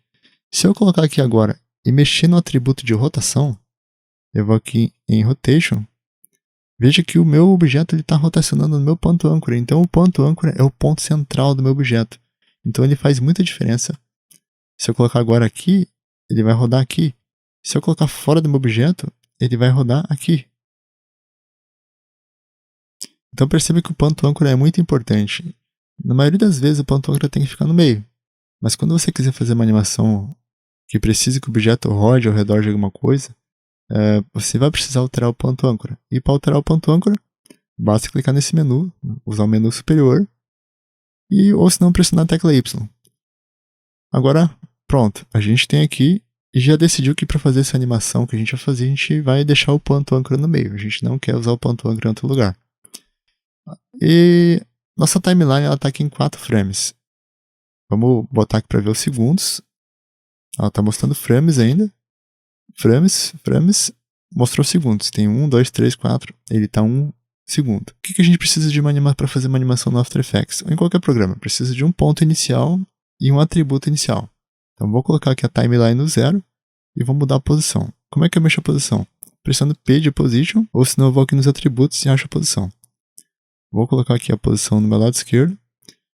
[SPEAKER 1] Se eu colocar aqui agora e mexer no atributo de rotação, Eu vou aqui em Rotation. Veja que o meu objeto está rotacionando no meu ponto âncora. Então, o ponto âncora é o ponto central do meu objeto. Então, ele faz muita diferença. Se eu colocar agora aqui, ele vai rodar aqui. Se eu colocar fora do meu objeto, ele vai rodar aqui. Então, perceba que o ponto âncora é muito importante. Na maioria das vezes, o ponto âncora tem que ficar no meio. Mas quando você quiser fazer uma animação que precise que o objeto rode ao redor de alguma coisa, você vai precisar alterar o ponto âncora. E para alterar o ponto âncora, basta clicar nesse menu, usar o menu superior, ou se não, pressionar a tecla Y. Agora, pronto, a gente tem aqui e já decidiu que para fazer essa animação que a gente vai fazer, a gente vai deixar o ponto âncora no meio. A gente não quer usar o ponto âncora em outro lugar. E nossa timeline está aqui em 4 frames. Vamos botar aqui para ver os segundos. Ela está mostrando frames ainda. Frames, mostrou segundos. Tem 1, 2, 3, 4. Ele está 1 segundo. O que a gente precisa de para fazer uma animação no After Effects? Ou em qualquer programa. Precisa de um ponto inicial e um atributo inicial. Então vou colocar aqui a timeline no 0 e vou mudar a posição. Como é que eu mexo a posição? Pressionando P de Position, ou senão eu vou aqui nos atributos e acho a posição. Vou colocar aqui a posição no meu lado esquerdo.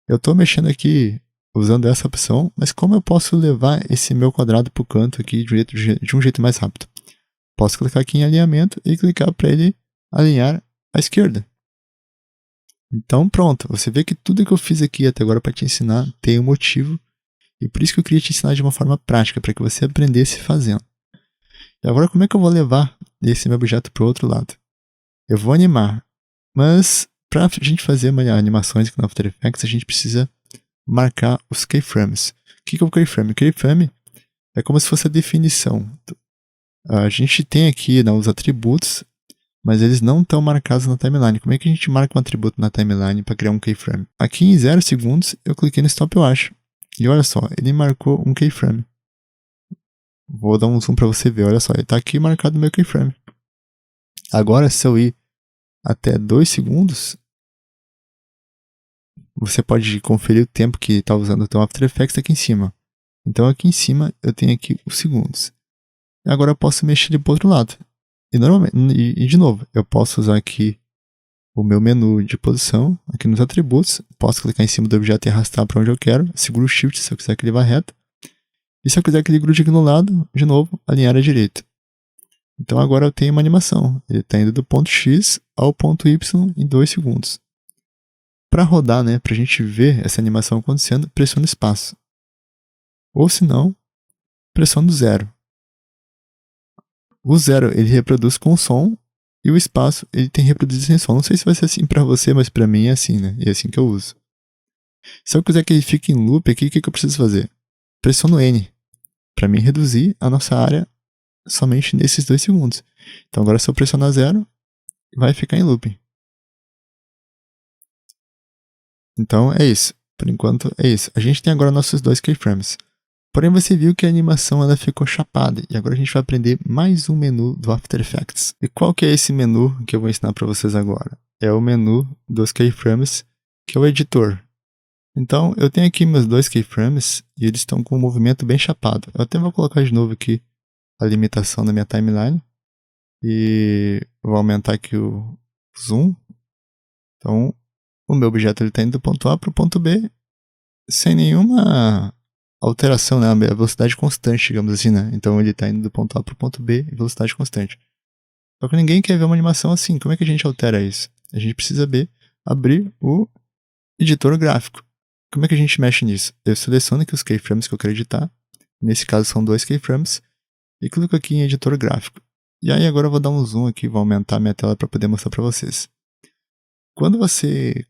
[SPEAKER 1] Eu estou mexendo aqui usando essa opção, mas como eu posso levar esse meu quadrado para o canto aqui de um jeito mais rápido? Posso clicar aqui em alinhamento e clicar para ele alinhar à esquerda. Então pronto, você vê que tudo que eu fiz aqui até agora para te ensinar tem um motivo, e por isso que eu queria te ensinar de uma forma prática, para que você aprendesse fazendo. E agora como é que eu vou levar esse meu objeto para o outro lado? Eu vou animar, mas para a gente fazer animações aqui no After Effects, a gente precisa marcar os keyframes. O que é o keyframe? O keyframe é como se fosse a definição. A gente tem aqui os atributos, mas eles não estão marcados na timeline. Como é que a gente marca um atributo na timeline para criar um keyframe? Aqui em 0 segundos, eu cliquei no stopwatch. E olha só, ele marcou um keyframe. Vou dar um zoom para você ver. Olha só, ele está aqui marcado no meu keyframe. Agora, se eu ir até 2 segundos, você pode conferir o tempo que está usando o teu After Effects aqui em cima. Então aqui em cima eu tenho aqui os segundos. E agora eu posso mexer ele para o outro lado. E de novo, eu posso usar aqui o meu menu de posição, aqui nos atributos. Posso clicar em cima do objeto e arrastar para onde eu quero. Seguro o Shift se eu quiser que ele vá reto. E se eu quiser que ele grude aqui no lado, de novo, alinhar à direita. Então agora eu tenho uma animação. Ele está indo do ponto X ao ponto Y em 2 segundos. Para rodar, para a gente ver essa animação acontecendo, pressiona espaço. Ou se não, pressiona o 0. O 0 ele reproduz com som e o espaço ele tem reproduzido sem som. Não sei se vai ser assim para você, mas para mim é assim, E é assim que eu uso. Se eu quiser que ele fique em loop aqui, o que eu preciso fazer? Pressiono N para mim reduzir a nossa área somente nesses 2 segundos. Então agora se eu pressionar 0, vai ficar em looping. Então é isso. Por enquanto é isso. A gente tem agora nossos 2 keyframes. Porém você viu que a animação ela ficou chapada. E agora a gente vai aprender mais um menu do After Effects. E qual que é esse menu que eu vou ensinar para vocês agora? É o menu dos keyframes, que é o editor. Então eu tenho aqui meus 2 keyframes e eles estão com um movimento bem chapado. Eu até vou colocar de novo aqui a limitação da minha timeline. E vou aumentar aqui o zoom. Então o meu objeto está indo do ponto A para o ponto B sem nenhuma alteração, a velocidade constante, digamos assim, Então ele está indo do ponto A para o ponto B em velocidade constante. Só que ninguém quer ver uma animação assim. Como é que a gente altera isso? A gente precisa abrir o editor gráfico. Como é que a gente mexe nisso? Eu seleciono aqui os keyframes que eu quero editar. Nesse caso são 2 keyframes. E clico aqui em editor gráfico. E aí agora eu vou dar um zoom aqui, vou aumentar a minha tela para poder mostrar para vocês. Quando você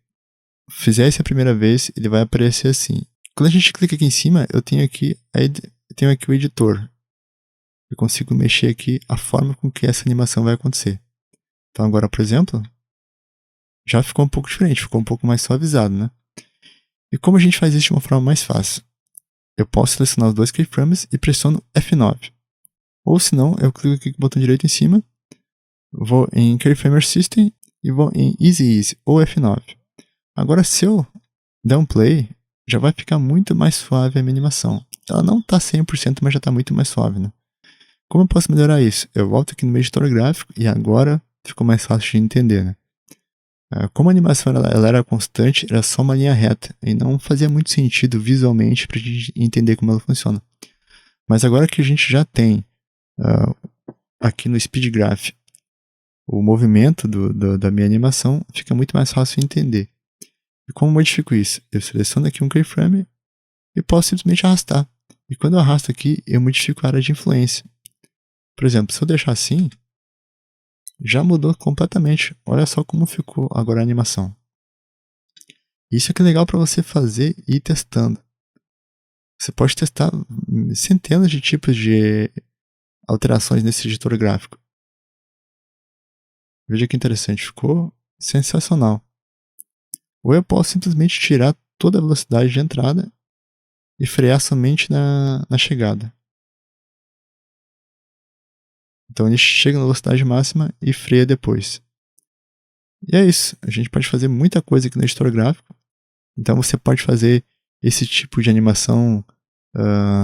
[SPEAKER 1] fizer isso a primeira vez, ele vai aparecer assim. Quando a gente clica aqui em cima, eu tenho aqui o editor. Eu consigo mexer aqui a forma com que essa animação vai acontecer. Então agora, por exemplo, já ficou um pouco diferente, ficou um pouco mais suavizado, E como a gente faz isso de uma forma mais fácil? Eu posso selecionar os 2 keyframes e pressiono F9. Ou se não, eu clico aqui com o botão direito em cima, vou em Keyframer System e vou em Easy ou F9. Agora se eu der um play, já vai ficar muito mais suave a minha animação. Ela não está 100%, mas já está muito mais suave, Como eu posso melhorar isso? Eu volto aqui no meu editor gráfico e agora ficou mais fácil de entender, né? Como a animação ela era constante, era só uma linha reta e não fazia muito sentido visualmente para a gente entender como ela funciona. Mas agora que a gente já tem aqui no Speed Graph o movimento da minha animação, fica muito mais fácil de entender. E como eu modifico isso? Eu seleciono aqui um keyframe e posso simplesmente arrastar. E quando eu arrasto aqui, eu modifico a área de influência. Por exemplo, se eu deixar assim, já mudou completamente. Olha só como ficou agora a animação. Isso é que é legal para você fazer e ir testando. Você pode testar centenas de tipos de alterações nesse editor gráfico. Veja que interessante, ficou sensacional. Ou eu posso simplesmente tirar toda a velocidade de entrada e frear somente na chegada. Então ele chega na velocidade máxima e freia depois. E é isso, a gente pode fazer muita coisa aqui no editor gráfico. Então você pode fazer esse tipo de animação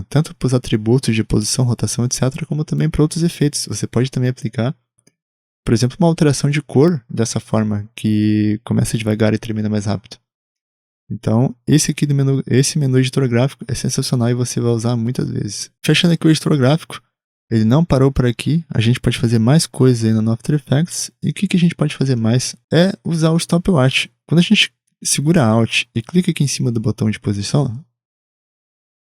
[SPEAKER 1] tanto para os atributos de posição, rotação, etc., como também para outros efeitos. Você pode também aplicar, por exemplo, uma alteração de cor dessa forma, que começa devagar e termina mais rápido. Então, esse menu editor gráfico é sensacional e você vai usar muitas vezes. Fechando aqui o editor gráfico, ele não parou por aqui, a gente pode fazer mais coisas aí no After Effects. E o que a gente pode fazer mais é usar o stopwatch. Quando a gente segura Alt e clica aqui em cima do botão de posição,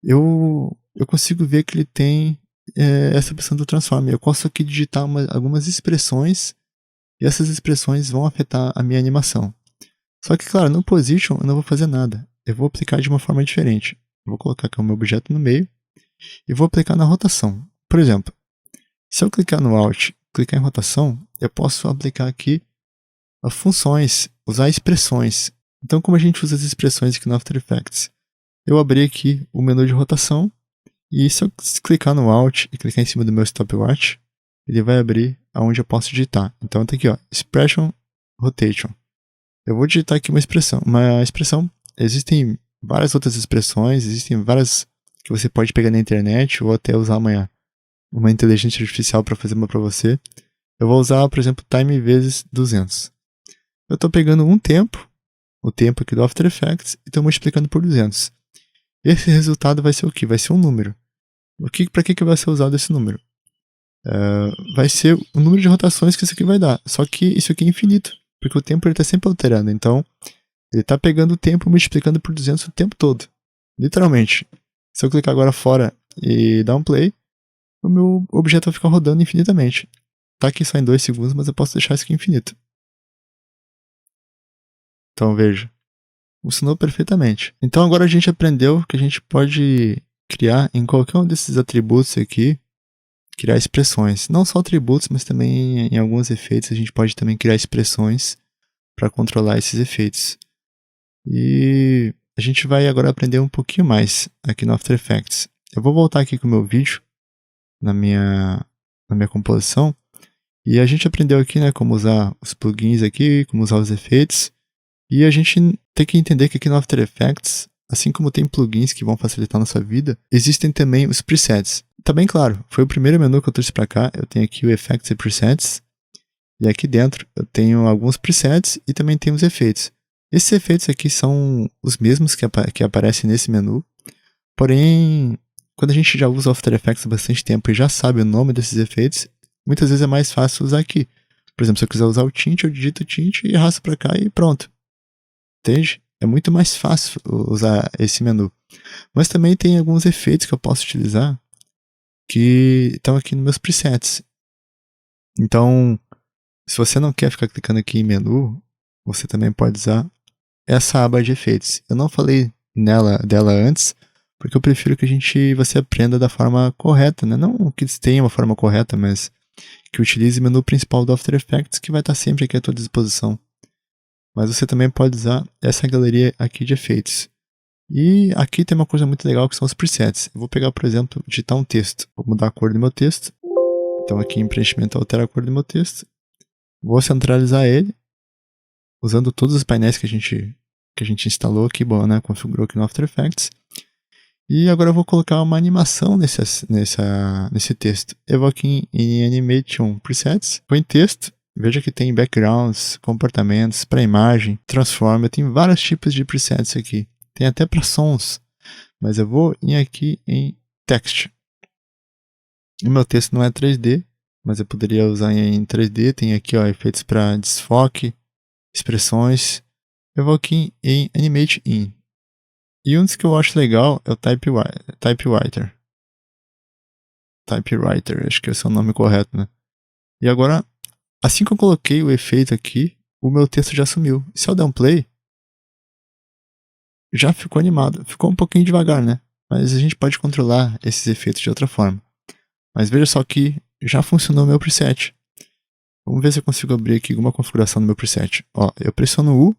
[SPEAKER 1] eu consigo ver que ele tem essa opção do transform. Eu posso aqui digitar algumas expressões e essas expressões vão afetar a minha animação. Só que, claro, no Position eu não vou fazer nada. Eu vou aplicar de uma forma diferente. Eu vou colocar aqui o meu objeto no meio e vou aplicar na rotação. Por exemplo, se eu clicar no Alt, clicar em rotação, eu posso aplicar aqui funções, usar expressões. Então, como a gente usa as expressões aqui no After Effects? Eu abri aqui o menu de rotação e se eu clicar no Alt e clicar em cima do meu stopwatch, ele vai abrir aonde eu posso digitar. Então tá aqui, ó, Expression Rotation. Eu vou digitar aqui uma expressão. Existem várias outras expressões, existem várias que você pode pegar na internet ou até usar amanhã uma inteligência artificial para fazer uma para você. Eu vou usar, por exemplo, time vezes 200. Eu estou pegando o tempo aqui do After Effects, e estou multiplicando por 200. Esse resultado vai ser o quê? Vai ser um número. Para que vai ser usado esse número? Vai ser o número de rotações que isso aqui vai dar. Só que isso aqui é infinito, porque o tempo está sempre alterando. Então, ele está pegando o tempo e multiplicando por 200 o tempo todo. Literalmente. Se eu clicar agora fora e dar um play, o meu objeto vai ficar rodando infinitamente. Tá aqui só em 2 segundos, mas eu posso deixar isso aqui infinito. Então veja, funcionou perfeitamente. Então agora a gente aprendeu que a gente pode criar em qualquer um desses atributos aqui, criar expressões. Não só atributos, mas também em alguns efeitos a gente pode também criar expressões para controlar esses efeitos. E a gente vai agora aprender um pouquinho mais aqui no After Effects. Eu vou voltar aqui com o meu vídeo na minha composição. E a gente aprendeu aqui, né, como usar os plugins aqui, como usar os efeitos. E a gente tem que entender que aqui no After Effects, assim como tem plugins que vão facilitar a nossa vida, existem também os presets. Tá bem claro, foi o primeiro menu que eu trouxe para cá. Eu tenho aqui o Effects e Presets. E aqui dentro eu tenho alguns presets e também tenho os efeitos. Esses efeitos aqui são os mesmos que aparecem nesse menu. Porém, quando a gente já usa o After Effects há bastante tempo e já sabe o nome desses efeitos, muitas vezes é mais fácil usar aqui. Por exemplo, se eu quiser usar o tint, eu digito tint e arrasto para cá e pronto. Entende? É muito mais fácil usar esse menu. Mas também tem alguns efeitos que eu posso utilizar que estão aqui nos meus presets. Então, se você não quer ficar clicando aqui em menu, você também pode usar essa aba de efeitos. Eu não falei dela antes, porque eu prefiro que você aprenda da forma correta, né? Não que tenha uma forma correta, mas que utilize o menu principal do After Effects, que vai estar sempre aqui à tua disposição. Mas você também pode usar essa galeria aqui de efeitos. E aqui tem uma coisa muito legal que são os presets. Eu vou pegar, por exemplo, digitar um texto. Vou mudar a cor do meu texto. Então aqui em preenchimento altera a cor do meu texto. Vou centralizar ele, usando todos os painéis que a gente instalou aqui, bom, né? Configurou aqui no After Effects. E agora eu vou colocar uma animação nesse texto. Evoking in Animation Presets. Vou em texto. Veja que tem backgrounds, comportamentos, para imagem, transforma. Tem vários tipos de presets aqui. Tem até para sons. Mas eu vou ir aqui em text. O meu texto não é 3D, mas eu poderia usar em 3D. Tem aqui efeitos para desfoque, expressões. Evoking in Animate In. E um dos que eu acho legal é o Typewriter. Typewriter, acho que esse é o nome correto, né? E agora, assim que eu coloquei o efeito aqui, o meu texto já sumiu. Se eu der um play, já ficou animado. Ficou um pouquinho devagar, né? Mas a gente pode controlar esses efeitos de outra forma. Mas veja só que já funcionou o meu preset. Vamos ver se eu consigo abrir aqui alguma configuração do meu preset. Eu pressiono U.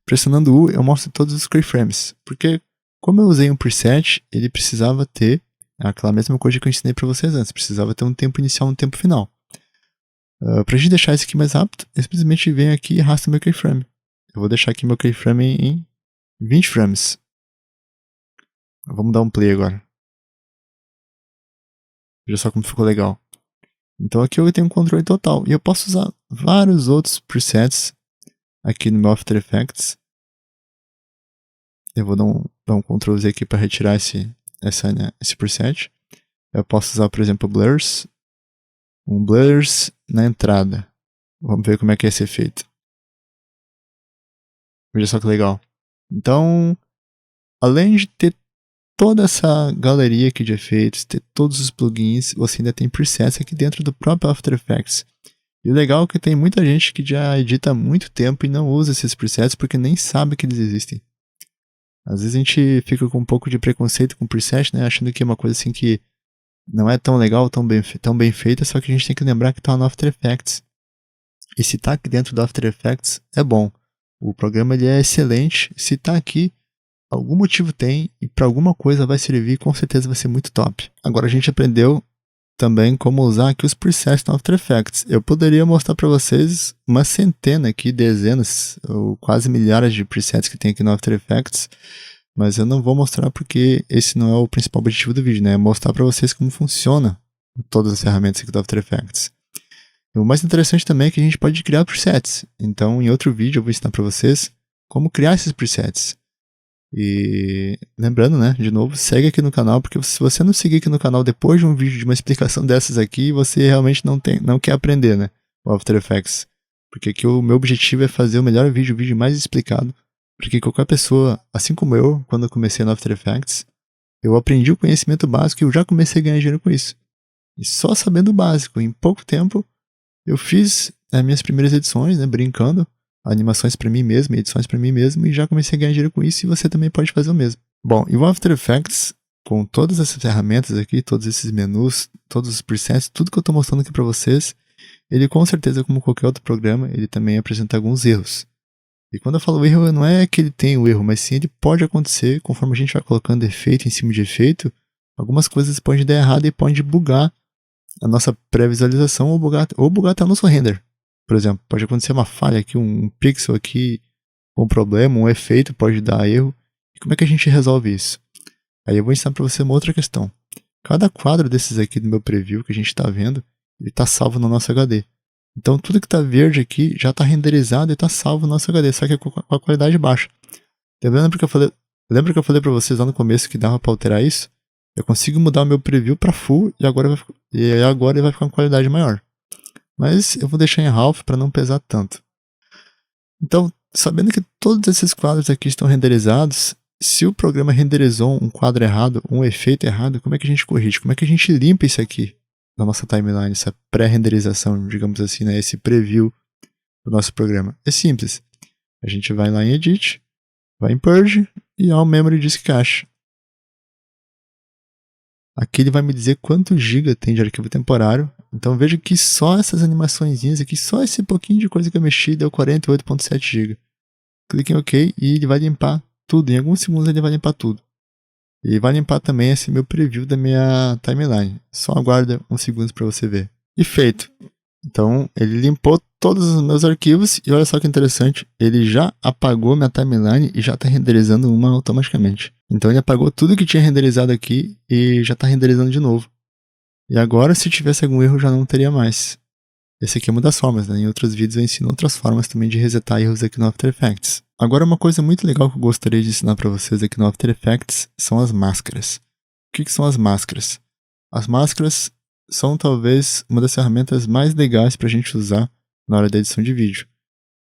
[SPEAKER 1] Pressionando U, eu mostro todos os keyframes. Porque, como eu usei um preset, ele precisava ter aquela mesma coisa que eu ensinei para vocês antes. Precisava ter um tempo inicial e um tempo final. Para a gente deixar isso aqui mais rápido, eu simplesmente venho aqui e arrasto meu keyframe. Eu vou deixar aqui meu keyframe em 20 frames. Vamos dar um play agora. Veja só como ficou legal. Então aqui eu tenho um controle total. E eu posso usar vários outros presets aqui no meu After Effects. Eu vou dar um Ctrl Z aqui para retirar esse preset. Eu posso usar, por exemplo, blurs. Um blurs na entrada. Vamos ver como é que é esse efeito. Veja só que legal. Então, além de ter toda essa galeria aqui de efeitos, ter todos os plugins, você ainda tem presets aqui dentro do próprio After Effects. E o legal é que tem muita gente que já edita há muito tempo e não usa esses presets porque nem sabe que eles existem. Às vezes a gente fica com um pouco de preconceito com preset, né? Achando que é uma coisa assim que não é tão legal, tão bem feita, só que a gente tem que lembrar que está no After Effects. E se está aqui dentro do After Effects, é bom. O programa ele é excelente. Se está aqui, algum motivo tem e para alguma coisa vai servir, com certeza vai ser muito top. Agora a gente aprendeu também como usar aqui os presets no After Effects. Eu poderia mostrar para vocês uma centena aqui, dezenas ou quase milhares de presets que tem aqui no After Effects, mas eu não vou mostrar porque esse não é o principal objetivo do vídeo, né? É mostrar para vocês como funciona todas as ferramentas aqui do After Effects. E o mais interessante também é que a gente pode criar presets. Então, em outro vídeo eu vou ensinar para vocês como criar esses presets. E lembrando, né, de novo, segue aqui no canal, porque se você não seguir aqui no canal depois de um vídeo de uma explicação dessas aqui, você realmente não quer aprender, né, o After Effects. Porque aqui o meu objetivo é fazer o melhor vídeo, o vídeo mais explicado, porque qualquer pessoa, assim como eu, quando eu comecei no After Effects, eu aprendi o conhecimento básico e eu já comecei a ganhar dinheiro com isso. E só sabendo o básico, em pouco tempo, eu fiz as minhas primeiras edições, né, brincando, animações para mim mesmo, edições para mim mesmo, e já comecei a ganhar dinheiro com isso, e você também pode fazer o mesmo. Bom, e o After Effects, com todas essas ferramentas aqui, todos esses menus, todos os presets, tudo que eu estou mostrando aqui para vocês, ele com certeza, como qualquer outro programa, ele também apresenta alguns erros. E quando eu falo erro, não é que ele tem o erro, mas sim ele pode acontecer, conforme a gente vai colocando efeito em cima de efeito, algumas coisas podem dar errado e podem bugar a nossa pré-visualização ou bugar até o nosso render. Por exemplo, pode acontecer uma falha aqui, um pixel aqui, um problema, um efeito pode dar erro. E como é que a gente resolve isso? Aí eu vou ensinar para você uma outra questão. Cada quadro desses aqui do meu preview que a gente está vendo, ele está salvo no nosso HD. Então tudo que está verde aqui já está renderizado e está salvo no nosso HD, só que com a qualidade baixa. Lembra que eu falei para vocês lá no começo que dava para alterar isso? Eu consigo mudar o meu preview para full e agora ele vai ficar com qualidade maior. Mas eu vou deixar em half para não pesar tanto. Então, sabendo que todos esses quadros aqui estão renderizados, se o programa renderizou um quadro errado, um efeito errado, como é que a gente corrige? Como é que a gente limpa isso aqui na nossa timeline, essa pré-renderização, digamos assim, né? Esse preview do nosso programa? É simples. A gente vai lá em Edit, vai em Purge e ao Memory Disk Cache. Aqui ele vai me dizer quanto giga tem de arquivo temporário. Então veja que só essas animaçõezinhas aqui, só esse pouquinho de coisa que eu mexi deu 48.7 GB. Clique em OK e ele vai limpar tudo. Em alguns segundos ele vai limpar tudo. E vai limpar também esse meu preview da minha timeline. Só aguarda uns segundos para você ver. E feito. Então ele limpou todos os meus arquivos e olha só que interessante, ele já apagou minha timeline e já está renderizando uma automaticamente. Então ele apagou tudo que tinha renderizado aqui e já está renderizando de novo. E agora, se tivesse algum erro, já não teria mais. Esse aqui é uma das formas, né? Em outros vídeos eu ensino outras formas também de resetar erros aqui no After Effects. Agora, uma coisa muito legal que eu gostaria de ensinar para vocês aqui no After Effects são as máscaras. O que são as máscaras? As máscaras são talvez uma das ferramentas mais legais para a gente usar na hora da edição de vídeo.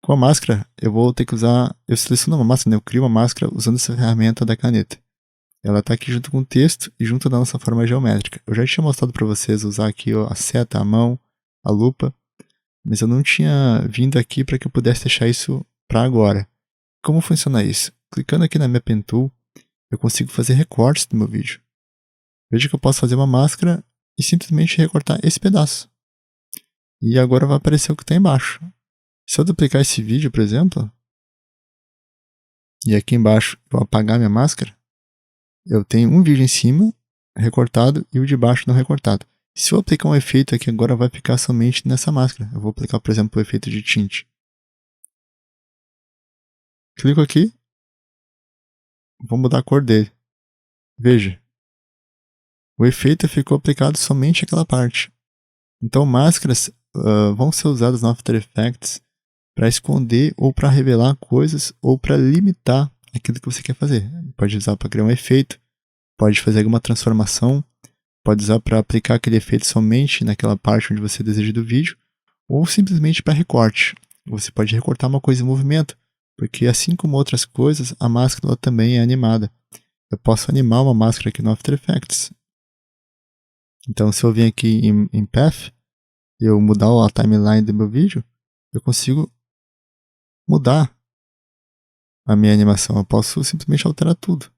[SPEAKER 1] Com a máscara, eu vou ter que usar... Eu seleciono uma máscara, né? Eu crio uma máscara usando essa ferramenta da caneta. Ela está aqui junto com o texto e junto da nossa forma geométrica. Eu já tinha mostrado para vocês usar aqui ó, a seta, a mão, a lupa, mas eu não tinha vindo aqui para que eu pudesse deixar isso para agora. Como funciona isso? Clicando aqui na minha Pen Tool, eu consigo fazer recortes do meu vídeo. Veja que eu posso fazer uma máscara e simplesmente recortar esse pedaço. E agora vai aparecer o que está embaixo. Se eu duplicar esse vídeo, por exemplo, e aqui embaixo eu apagar minha máscara, eu tenho um vídeo em cima recortado e o de baixo não recortado. Se eu aplicar um efeito aqui agora, vai ficar somente nessa máscara. Eu vou aplicar, por exemplo, o efeito de tint. Clico aqui, vou mudar a cor dele. Veja, o efeito ficou aplicado somente àquela parte. Então, máscaras vão ser usadas no After Effects para esconder ou para revelar coisas ou para limitar aquilo que você quer fazer. Pode usar para criar um efeito, pode fazer alguma transformação, pode usar para aplicar aquele efeito somente naquela parte onde você deseja do vídeo, ou simplesmente para recorte. Você pode recortar uma coisa em movimento, porque assim como outras coisas, a máscara ela também é animada. Eu posso animar uma máscara aqui no After Effects. Então, se eu vir aqui em Path, e eu mudar a timeline do meu vídeo, eu consigo mudar a minha animação. Eu posso simplesmente alterar tudo.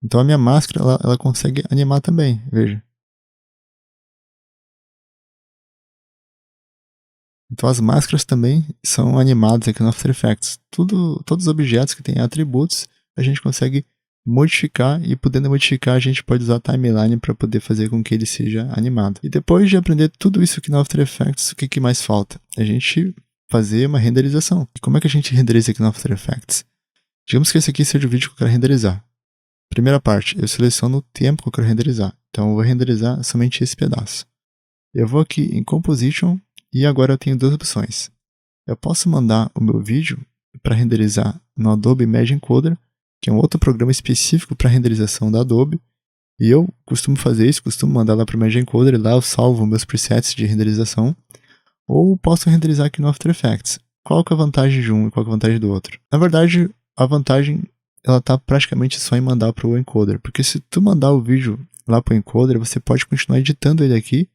[SPEAKER 1] Então a minha máscara, ela consegue animar também, veja. Então as máscaras também são animadas aqui no After Effects. Todos os objetos que têm atributos, a gente consegue modificar e podendo modificar, a gente pode usar a timeline para poder fazer com que ele seja animado. E depois de aprender tudo isso aqui no After Effects, o que mais falta? A gente fazer uma renderização. E como é que a gente renderiza aqui no After Effects? Digamos que esse aqui seja o vídeo que eu quero renderizar. Primeira parte, eu seleciono o tempo que eu quero renderizar. Então eu vou renderizar somente esse pedaço. Eu vou aqui em Composition e agora eu tenho duas opções. Eu posso mandar o meu vídeo para renderizar no Adobe Image Encoder, que é um outro programa específico para renderização da Adobe. E eu costumo fazer isso, costumo mandar lá para o Image Encoder e lá eu salvo meus presets de renderização. Ou posso renderizar aqui no After Effects. Qual que é a vantagem de um e qual que é a vantagem do outro? Na verdade, a vantagem ela está praticamente só em mandar para o encoder, porque se tu mandar o vídeo lá para o encoder, você pode continuar editando ele aqui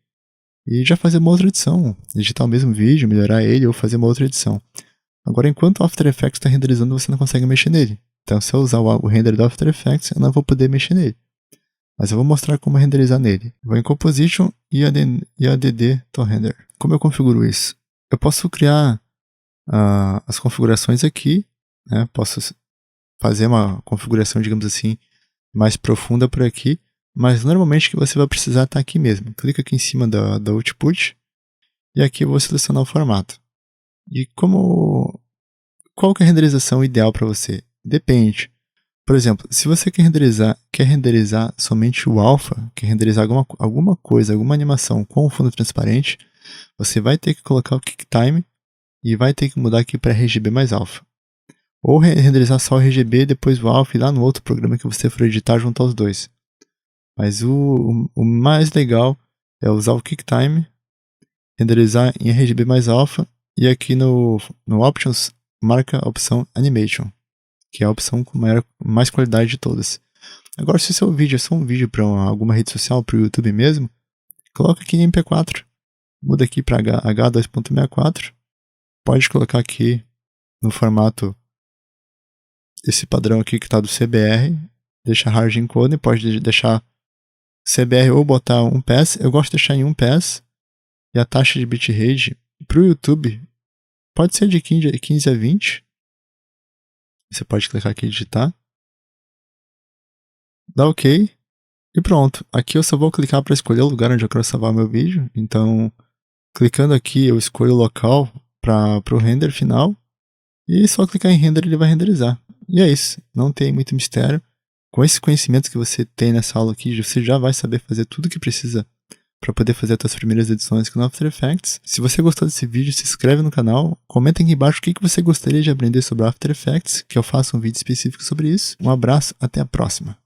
[SPEAKER 1] e já fazer uma outra edição, editar o mesmo vídeo, melhorar ele ou fazer uma outra edição. Agora, enquanto o After Effects está renderizando, você não consegue mexer nele. Então, se eu usar o render do After Effects, eu não vou poder mexer nele. Mas eu vou mostrar como renderizar nele. Vou em Composition e add to render. Como eu configuro isso? Eu posso criar as configurações aqui, né? Posso fazer uma configuração, digamos assim, mais profunda por aqui, mas normalmente o que você vai precisar está aqui mesmo. Clica aqui em cima da output e aqui eu vou selecionar o formato. E qual que é a renderização ideal para você? Depende. Por exemplo, se você quer renderizar somente o alpha, quer renderizar alguma coisa, alguma animação com o fundo transparente, você vai ter que colocar o QuickTime e vai ter que mudar aqui para RGB mais alpha. Ou renderizar só o RGB e depois o alpha e lá no outro programa que você for editar junto aos dois. Mas o mais legal é usar o QuickTime, renderizar em RGB mais alpha e aqui no Options marca a opção Animation, que é a opção com mais qualidade de todas. Agora, se o seu vídeo é só um vídeo para alguma rede social, para o YouTube mesmo, coloca aqui em MP4. Muda aqui para H2.64. Pode colocar aqui no formato esse padrão aqui que está do CBR. Deixa hard encoding, pode deixar CBR ou botar 1 pass. Eu gosto de deixar em 1 pass. E a taxa de bitrate para o YouTube pode ser de 15 a 20. Você pode clicar aqui e digitar. Dá OK. E pronto. Aqui eu só vou clicar para escolher o lugar onde eu quero salvar meu vídeo. Então, clicando aqui, eu escolho o local para o render final. E só clicar em render ele vai renderizar. E é isso. Não tem muito mistério. Com esse conhecimento que você tem nessa aula aqui, você já vai saber fazer tudo o que precisa para poder fazer as suas primeiras edições com o After Effects. Se você gostou desse vídeo, se inscreve no canal, comenta aqui embaixo o que você gostaria de aprender sobre After Effects, que eu faça um vídeo específico sobre isso. Um abraço, até a próxima!